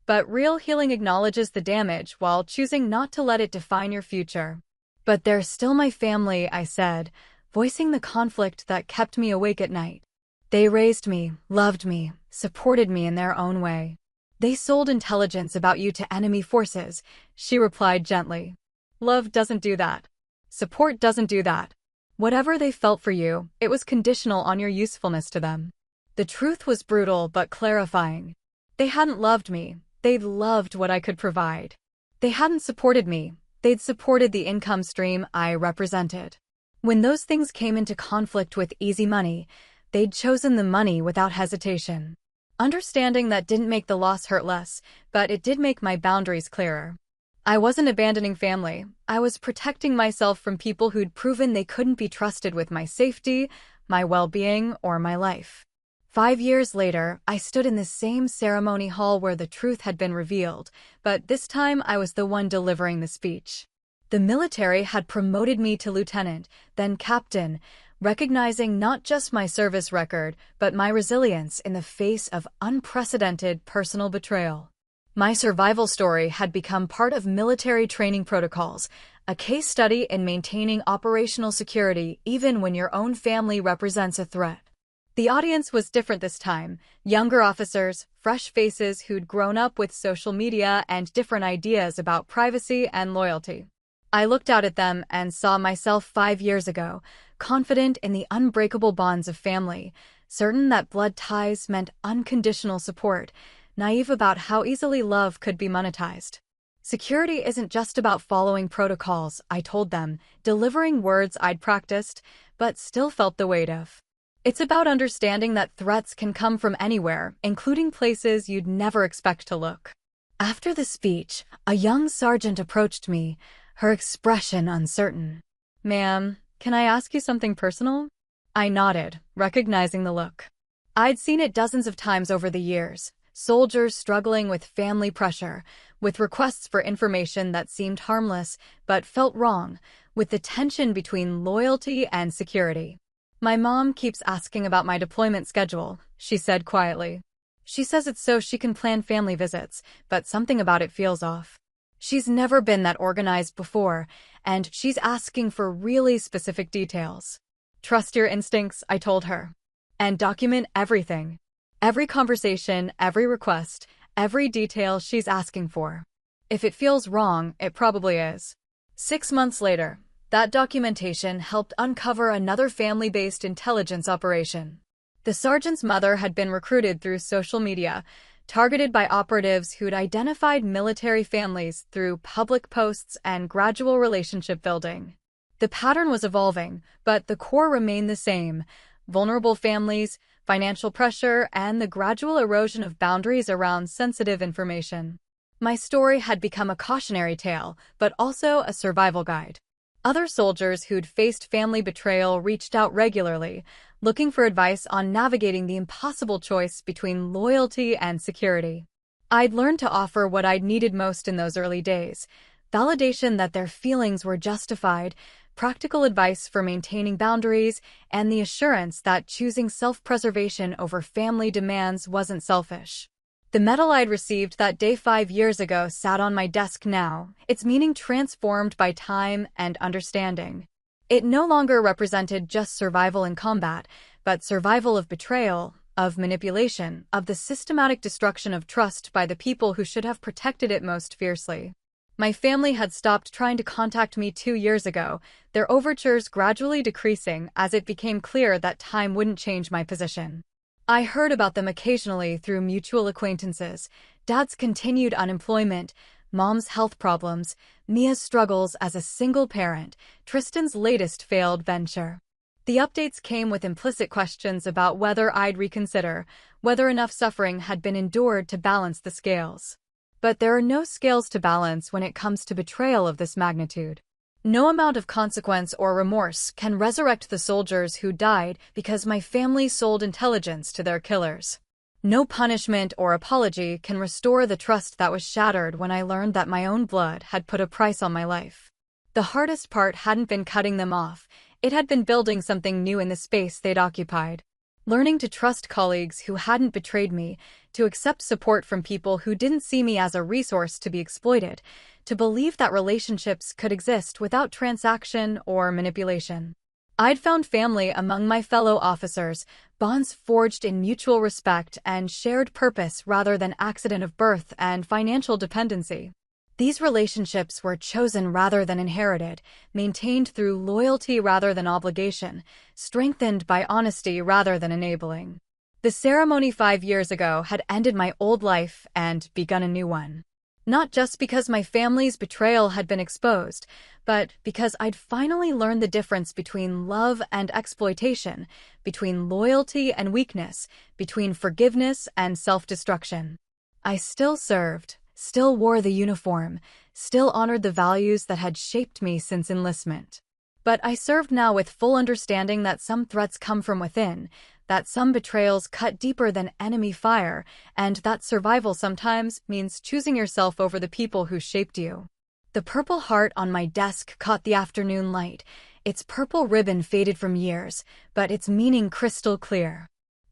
[SPEAKER 1] But real healing acknowledges the damage while choosing not to let it define your future. But they're still my family, I said, voicing the conflict that kept me awake at night. They raised me, loved me, supported me in their own way. They sold intelligence about you to enemy forces, she replied gently. Love doesn't do that. Support doesn't do that. Whatever they felt for you, it was conditional on your usefulness to them. The truth was brutal but clarifying. They hadn't loved me, they'd loved what I could provide. They hadn't supported me, they'd supported the income stream I represented. When those things came into conflict with easy money, they'd chosen the money without hesitation. Understanding that didn't make the loss hurt less, but it did make my boundaries clearer. I wasn't abandoning family, I was protecting myself from people who'd proven they couldn't be trusted with my safety, my well-being, or my life. 5 years later, I stood in the same ceremony hall where the truth had been revealed, but this time I was the one delivering the speech. The military had promoted me to lieutenant, then captain, recognizing not just my service record, but my resilience in the face of unprecedented personal betrayal. My survival story had become part of military training protocols, a case study in maintaining operational security even when your own family represents a threat. The audience was different this time, younger officers, fresh faces who'd grown up with social media and different ideas about privacy and loyalty. I looked out at them and saw myself 5 years ago, confident in the unbreakable bonds of family, certain that blood ties meant unconditional support, naive about how easily love could be monetized. Security isn't just about following protocols, I told them, delivering words I'd practiced, but still felt the weight of. It's about understanding that threats can come from anywhere, including places you'd never expect to look. After the speech, a young sergeant approached me, her expression uncertain. Ma'am, can I ask you something personal? I nodded, recognizing the look. I'd seen it dozens of times over the years. Soldiers struggling with family pressure, with requests for information that seemed harmless but felt wrong, with the tension between loyalty and security. My mom keeps asking about my deployment schedule, she said quietly. She says it's so she can plan family visits, but something about it feels off. She's never been that organized before, and she's asking for really specific details. Trust your instincts, I told her. And document everything. Every conversation, every request, every detail she's asking for. If it feels wrong, it probably is. 6 months later, that documentation helped uncover another family-based intelligence operation. The sergeant's mother had been recruited through social media, targeted by operatives who'd identified military families through public posts and gradual relationship building. The pattern was evolving, but the core remained the same: vulnerable families, financial pressure, and the gradual erosion of boundaries around sensitive information. My story had become a cautionary tale, but also a survival guide. Other soldiers who'd faced family betrayal reached out regularly, looking for advice on navigating the impossible choice between loyalty and security. I'd learned to offer what I'd needed most in those early days: validation that their feelings were justified, practical advice for maintaining boundaries, and the assurance that choosing self-preservation over family demands wasn't selfish. The medal I'd received that day 5 years ago sat on my desk now, its meaning transformed by time and understanding. It no longer represented just survival in combat, but survival of betrayal, of manipulation, of the systematic destruction of trust by the people who should have protected it most fiercely. My family had stopped trying to contact me 2 years ago, their overtures gradually decreasing as it became clear that time wouldn't change my position. I heard about them occasionally through mutual acquaintances: Dad's continued unemployment, Mom's health problems, Mia's struggles as a single parent, Tristan's latest failed venture. The updates came with implicit questions about whether I'd reconsider, whether enough suffering had been endured to balance the scales. But there are no scales to balance when it comes to betrayal of this magnitude. No amount of consequence or remorse can resurrect the soldiers who died because my family sold intelligence to their killers. No punishment or apology can restore the trust that was shattered when I learned that my own blood had put a price on my life. The hardest part hadn't been cutting them off, it had been building something new in the space they'd occupied. Learning to trust colleagues who hadn't betrayed me, to accept support from people who didn't see me as a resource to be exploited, to believe that relationships could exist without transaction or manipulation. I'd found family among my fellow officers, bonds forged in mutual respect and shared purpose rather than accident of birth and financial dependency. These relationships were chosen rather than inherited, maintained through loyalty rather than obligation, strengthened by honesty rather than enabling. The ceremony 5 years ago had ended my old life and begun a new one. Not just because my family's betrayal had been exposed, but because I'd finally learned the difference between love and exploitation, between loyalty and weakness, between forgiveness and self-destruction. I still served, still wore the uniform, still honored the values that had shaped me since enlistment. But I served now with full understanding that some threats come from within, that some betrayals cut deeper than enemy fire, and that survival sometimes means choosing yourself over the people who shaped you. The purple heart on my desk caught the afternoon light. Its purple ribbon faded from years, but its meaning crystal clear.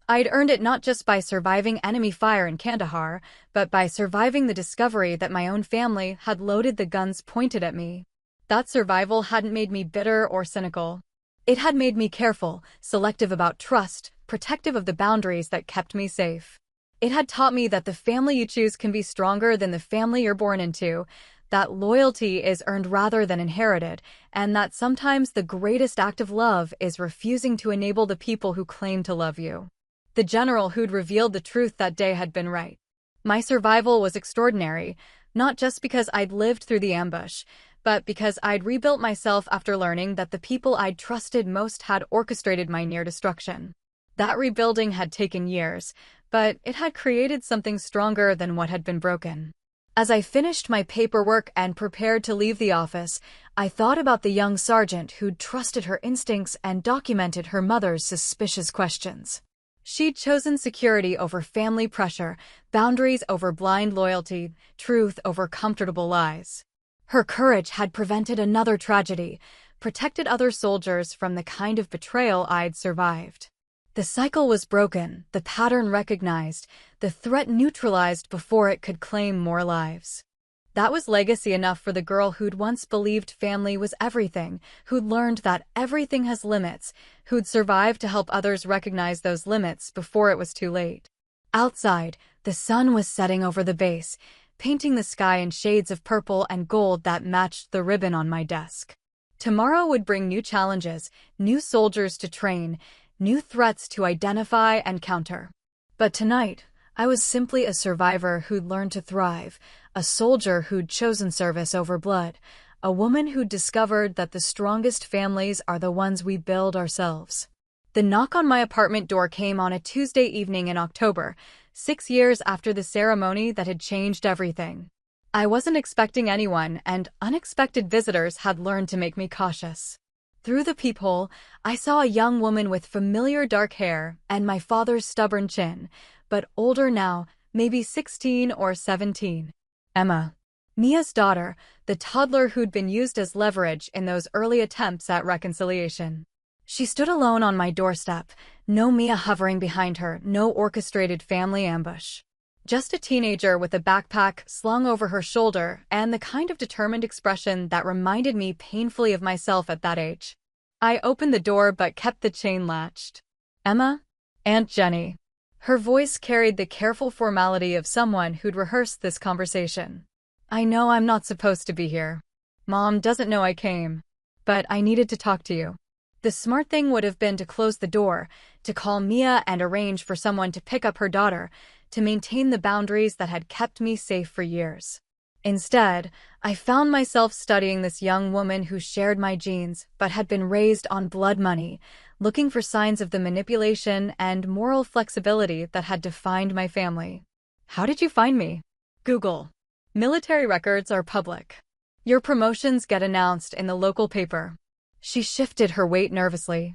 [SPEAKER 1] I'd earned it not just by surviving enemy fire in Kandahar, but by surviving the discovery that my own family had loaded the guns pointed at me. That survival hadn't made me bitter or cynical. It had made me careful, selective about trust, protective of the boundaries that kept me safe. It had taught me that the family you choose can be stronger than the family you're born into, that loyalty is earned rather than inherited, and that sometimes the greatest act of love is refusing to enable the people who claim to love you. The general who'd revealed the truth that day had been right. My survival was extraordinary, not just because I'd lived through the ambush, but because I'd rebuilt myself after learning that the people I'd trusted most had orchestrated my near destruction. That rebuilding had taken years, but it had created something stronger than what had been broken. As I finished my paperwork and prepared to leave the office, I thought about the young sergeant who'd trusted her instincts and documented her mother's suspicious questions. She'd chosen security over family pressure, boundaries over blind loyalty, truth over comfortable lies. Her courage had prevented another tragedy, protected other soldiers from the kind of betrayal I'd survived. The cycle was broken, the pattern recognized, the threat neutralized before it could claim more lives. That was legacy enough for the girl who'd once believed family was everything, who'd learned that everything has limits, who'd survived to help others recognize those limits before it was too late. Outside, the sun was setting over the base, painting the sky in shades of purple and gold that matched the ribbon on my desk. Tomorrow would bring new challenges, new soldiers to train, new threats to identify and counter. But tonight, I was simply a survivor who'd learned to thrive, a soldier who'd chosen service over blood, a woman who'd discovered that the strongest families are the ones we build ourselves. The knock on my apartment door came on a Tuesday evening in October, 6 years after the ceremony that had changed everything. I wasn't expecting anyone, and unexpected visitors had learned to make me cautious. Through the peephole, I saw a young woman with familiar dark hair and my father's stubborn chin, but older now, maybe 16 or 17. Emma. Mia's daughter, the toddler who'd been used as leverage in those early attempts at reconciliation. She stood alone on my doorstep, no Mia hovering behind her, no orchestrated family ambush. Just a teenager with a backpack slung over her shoulder and the kind of determined expression that reminded me painfully of myself at that age. I opened the door but kept the chain latched. Emma? Aunt Jenny. Her voice carried the careful formality of someone who'd rehearsed this conversation. I know I'm not supposed to be here. Mom doesn't know I came. But I needed to talk to you. The smart thing would have been to close the door, to call Mia and arrange for someone to pick up her daughter, to maintain the boundaries that had kept me safe for years. Instead, I found myself studying this young woman who shared my genes but had been raised on blood money, looking for signs of the manipulation and moral flexibility that had defined my family. How did you find me? Google. Military records are public. Your promotions get announced in the local paper. She shifted her weight nervously.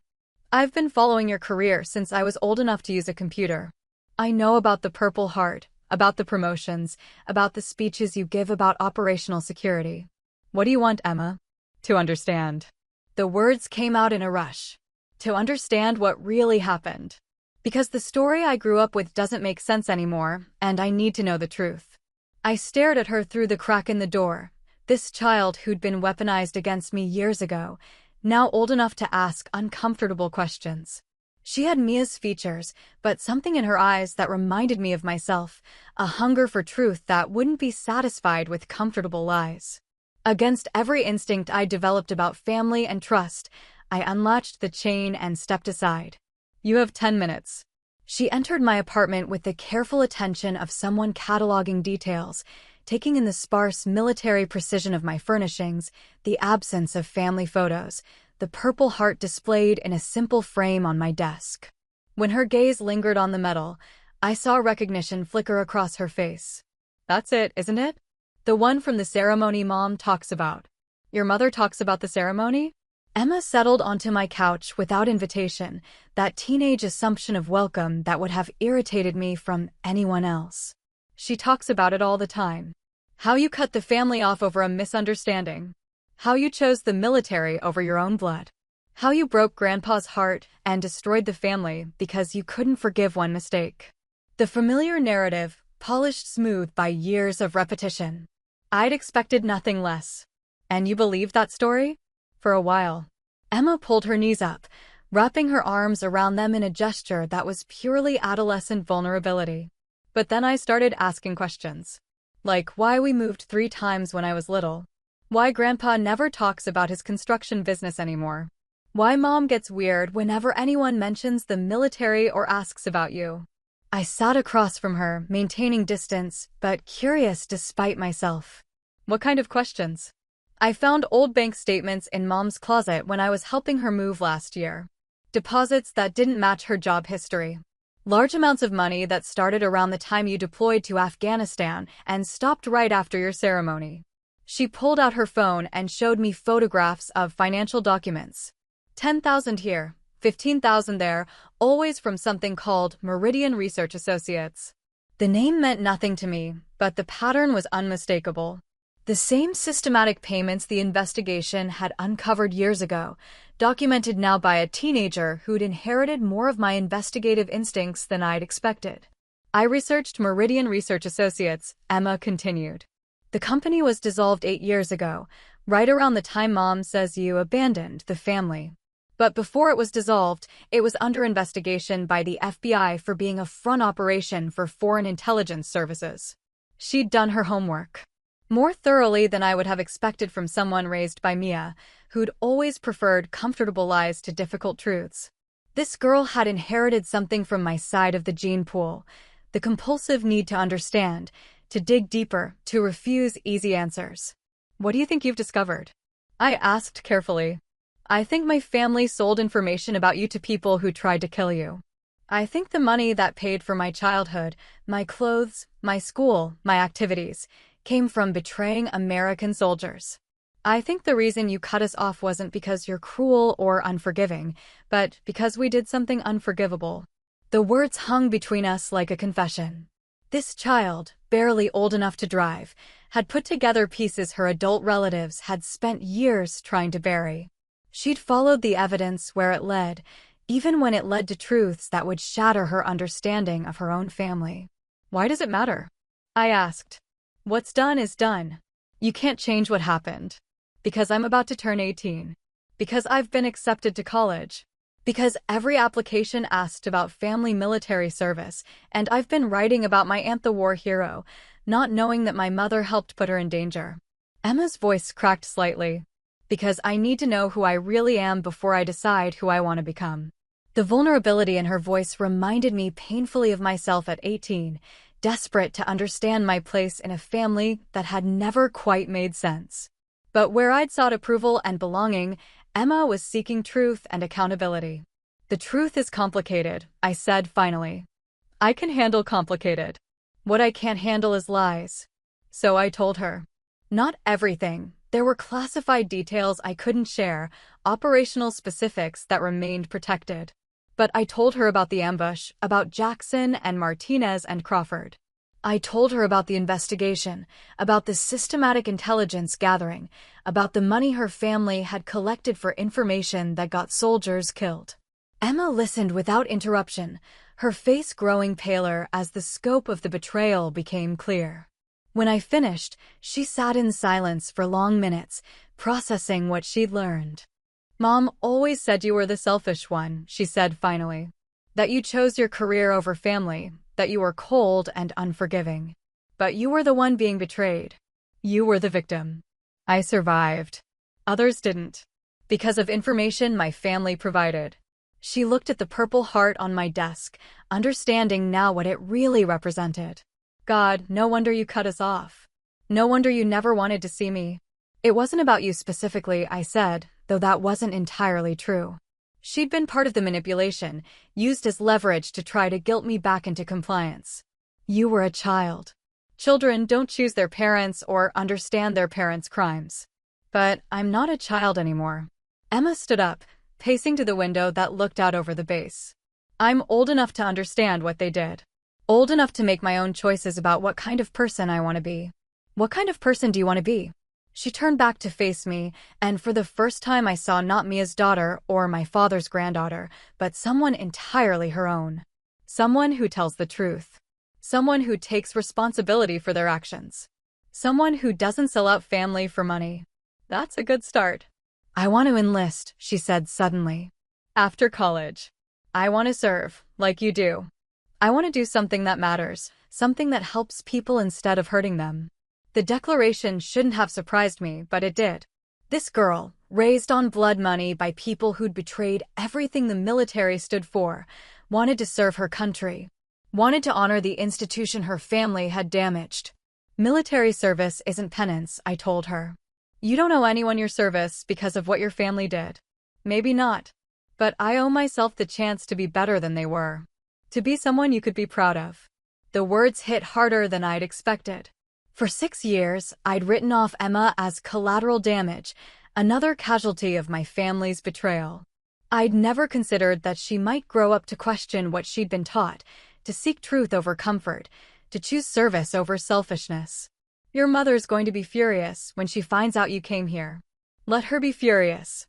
[SPEAKER 1] I've been following your career since I was old enough to use a computer. I know about the Purple Heart, about the promotions, about the speeches you give about operational security. What do you want, Emma? To understand. The words came out in a rush. To understand what really happened. Because the story I grew up with doesn't make sense anymore, and I need to know the truth. I stared at her through the crack in the door. This child who'd been weaponized against me years ago, now old enough to ask uncomfortable questions. She had Mia's features, but something in her eyes that reminded me of myself, a hunger for truth that wouldn't be satisfied with comfortable lies. Against every instinct I developed about family and trust, I unlatched the chain and stepped aside. You have 10 minutes. She entered my apartment with the careful attention of someone cataloging details, taking in the sparse military precision of my furnishings, the absence of family photos, the Purple Heart displayed in a simple frame on my desk. When her gaze lingered on the metal, I saw recognition flicker across her face. That's it, isn't it? The one from the ceremony Mom talks about. Your mother talks about the ceremony? Emma settled onto my couch without invitation, that teenage assumption of welcome that would have irritated me from anyone else. She talks about it all the time. How you cut the family off over a misunderstanding. How you chose the military over your own blood. How you broke Grandpa's heart and destroyed the family because you couldn't forgive one mistake. The familiar narrative, polished smooth by years of repetition. I'd expected nothing less. And you believed that story? For a while. Emma pulled her knees up, wrapping her arms around them in a gesture that was purely adolescent vulnerability. But then I started asking questions. Like why we moved 3 times when I was little. Why Grandpa never talks about his construction business anymore. Why Mom gets weird whenever anyone mentions the military or asks about you. I sat across from her, maintaining distance, but curious despite myself. What kind of questions? I found old bank statements in Mom's closet when I was helping her move last year. Deposits that didn't match her job history. Large amounts of money that started around the time you deployed to Afghanistan and stopped right after your ceremony. She pulled out her phone and showed me photographs of financial documents. 10,000 here, 15,000 there, always from something called Meridian Research Associates. The name meant nothing to me, but the pattern was unmistakable. The same systematic payments the investigation had uncovered years ago, documented now by a teenager who'd inherited more of my investigative instincts than I'd expected. I researched Meridian Research Associates, Emma continued. The company was dissolved 8 years ago, right around the time Mom says you abandoned the family. But before it was dissolved, it was under investigation by the FBI for being a front operation for foreign intelligence services. She'd done her homework. More thoroughly than I would have expected from someone raised by Mia, who'd always preferred comfortable lies to difficult truths. This girl had inherited something from my side of the gene pool, the compulsive need to understand, to dig deeper, to refuse easy answers. What do you think you've discovered? I asked carefully. I think my family sold information about you to people who tried to kill you. I think the money that paid for my childhood, my clothes, my school, my activities, came from betraying American soldiers. I think the reason you cut us off wasn't because you're cruel or unforgiving, but because we did something unforgivable. The words hung between us like a confession. This child, barely old enough to drive, had put together pieces her adult relatives had spent years trying to bury. She'd followed the evidence where it led, even when it led to truths that would shatter her understanding of her own family. Why does it matter? I asked. What's done is done. You can't change what happened. Because I'm about to turn 18. Because I've been accepted to college. Because every application asked about family military service, and I've been writing about my aunt the war hero, not knowing that my mother helped put her in danger. Emma's voice cracked slightly. Because I need to know who I really am before I decide who I want to become. The vulnerability in her voice reminded me painfully of myself at 18, desperate to understand my place in a family that had never quite made sense. But where I'd sought approval and belonging, Emma was seeking truth and accountability. The truth is complicated, I said finally. I can handle complicated. What I can't handle is lies. So I told her. Not everything. There were classified details I couldn't share, operational specifics that remained protected. But I told her about the ambush, about Jackson and Martinez and Crawford. I told her about the investigation, about the systematic intelligence gathering, about the money her family had collected for information that got soldiers killed. Emma listened without interruption, her face growing paler as the scope of the betrayal became clear. When I finished, she sat in silence for long minutes, processing what she'd learned. Mom always said you were the selfish one, she said finally. That you chose your career over family, that you were cold and unforgiving. But you were the one being betrayed. You were the victim. I survived. Others didn't. Because of information my family provided. She looked at the purple heart on my desk, understanding now what it really represented. God, no wonder you cut us off. No wonder you never wanted to see me. It wasn't about you specifically, I said, though that wasn't entirely true. She'd been part of the manipulation, used as leverage to try to guilt me back into compliance. You were a child. Children don't choose their parents or understand their parents' crimes. But I'm not a child anymore. Emma stood up, pacing to the window that looked out over the base. I'm old enough to understand what they did. Old enough to make my own choices about what kind of person I want to be. What kind of person do you want to be? She turned back to face me, and for the first time I saw not Mia's daughter or my father's granddaughter, but someone entirely her own. Someone who tells the truth. Someone who takes responsibility for their actions. Someone who doesn't sell out family for money. That's a good start. I want to enlist, she said suddenly. After college. I want to serve, like you do. I want to do something that matters, something that helps people instead of hurting them. The declaration shouldn't have surprised me, but it did. This girl, raised on blood money by people who'd betrayed everything the military stood for, wanted to serve her country. Wanted to honor the institution her family had damaged. Military service isn't penance, I told her. You don't owe anyone your service because of what your family did. Maybe not. But I owe myself the chance to be better than they were. To be someone you could be proud of. The words hit harder than I'd expected. For 6 years, I'd written off Emma as collateral damage, another casualty of my family's betrayal. I'd never considered that she might grow up to question what she'd been taught, to seek truth over comfort, to choose service over selfishness. Your mother's going to be furious when she finds out you came here. Let her be furious.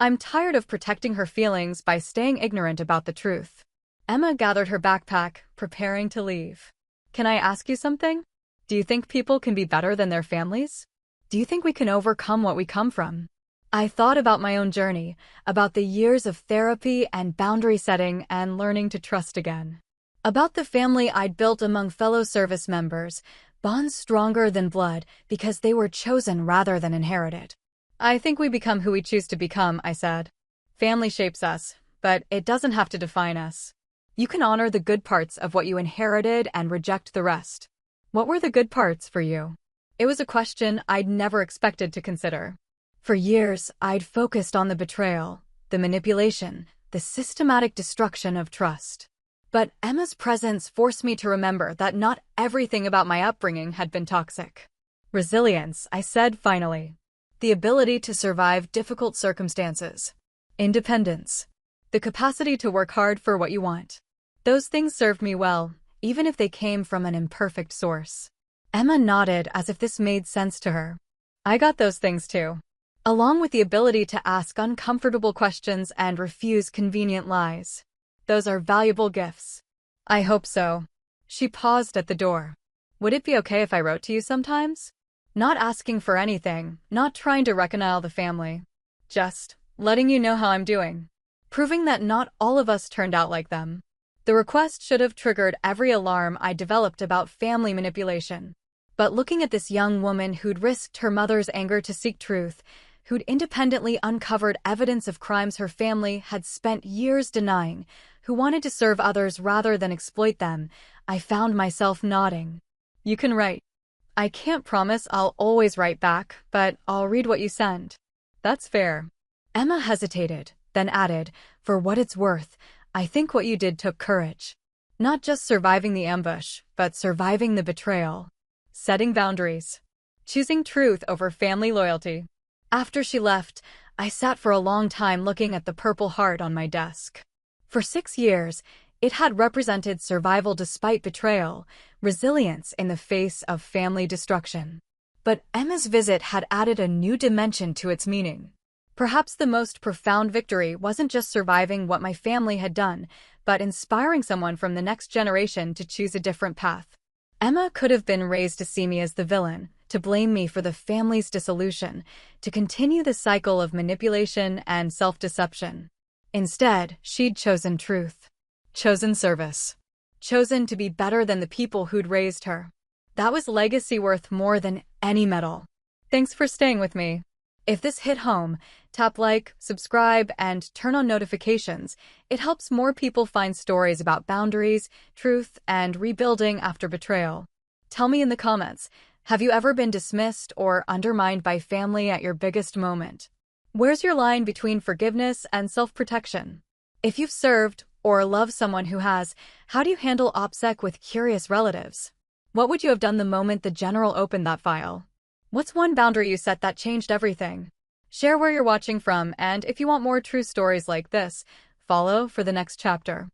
[SPEAKER 1] I'm tired of protecting her feelings by staying ignorant about the truth. Emma gathered her backpack, preparing to leave. Can I ask you something? Do you think people can be better than their families? Do you think we can overcome what we come from? I thought about my own journey, about the years of therapy and boundary setting and learning to trust again. About the family I'd built among fellow service members, bonds stronger than blood because they were chosen rather than inherited. I think we become who we choose to become, I said. Family shapes us, but it doesn't have to define us. You can honor the good parts of what you inherited and reject the rest. What were the good parts for you? It was a question I'd never expected to consider. For years, I'd focused on the betrayal, the manipulation, the systematic destruction of trust. But Emma's presence forced me to remember that not everything about my upbringing had been toxic. Resilience, I said finally. The ability to survive difficult circumstances. Independence. The capacity to work hard for what you want. Those things served me well, even if they came from an imperfect source. Emma nodded as if this made sense to her. I got those things too. Along with the ability to ask uncomfortable questions and refuse convenient lies. Those are valuable gifts. I hope so. She paused at the door. Would it be okay if I wrote to you sometimes? Not asking for anything, not trying to reconcile the family. Just letting you know how I'm doing. Proving that not all of us turned out like them. The request should have triggered every alarm I developed about family manipulation. But looking at this young woman who'd risked her mother's anger to seek truth, who'd independently uncovered evidence of crimes her family had spent years denying, who wanted to serve others rather than exploit them, I found myself nodding. You can write. I can't promise I'll always write back, but I'll read what you send. That's fair. Emma hesitated, then added, "For what it's worth, I think what you did took courage. Not just surviving the ambush, but surviving the betrayal. Setting boundaries. Choosing truth over family loyalty." After she left, I sat for a long time looking at the purple heart on my desk. For 6 years, it had represented survival despite betrayal, resilience in the face of family destruction. But Emma's visit had added a new dimension to its meaning. Perhaps the most profound victory wasn't just surviving what my family had done, but inspiring someone from the next generation to choose a different path. Emma could have been raised to see me as the villain, to blame me for the family's dissolution, to continue the cycle of manipulation and self-deception. Instead, she'd chosen truth. Chosen service. Chosen to be better than the people who'd raised her. That was legacy worth more than any medal. Thanks for staying with me. If this hit home, tap like, subscribe, and turn on notifications. It helps more people find stories about boundaries, truth, and rebuilding after betrayal. Tell me in the comments, have you ever been dismissed or undermined by family at your biggest moment? Where's your line between forgiveness and self-protection? If you've served or love someone who has, how do you handle OPSEC with curious relatives? What would you have done the moment the general opened that file? What's one boundary you set that changed everything? Share where you're watching from, and if you want more true stories like this, follow for the next chapter.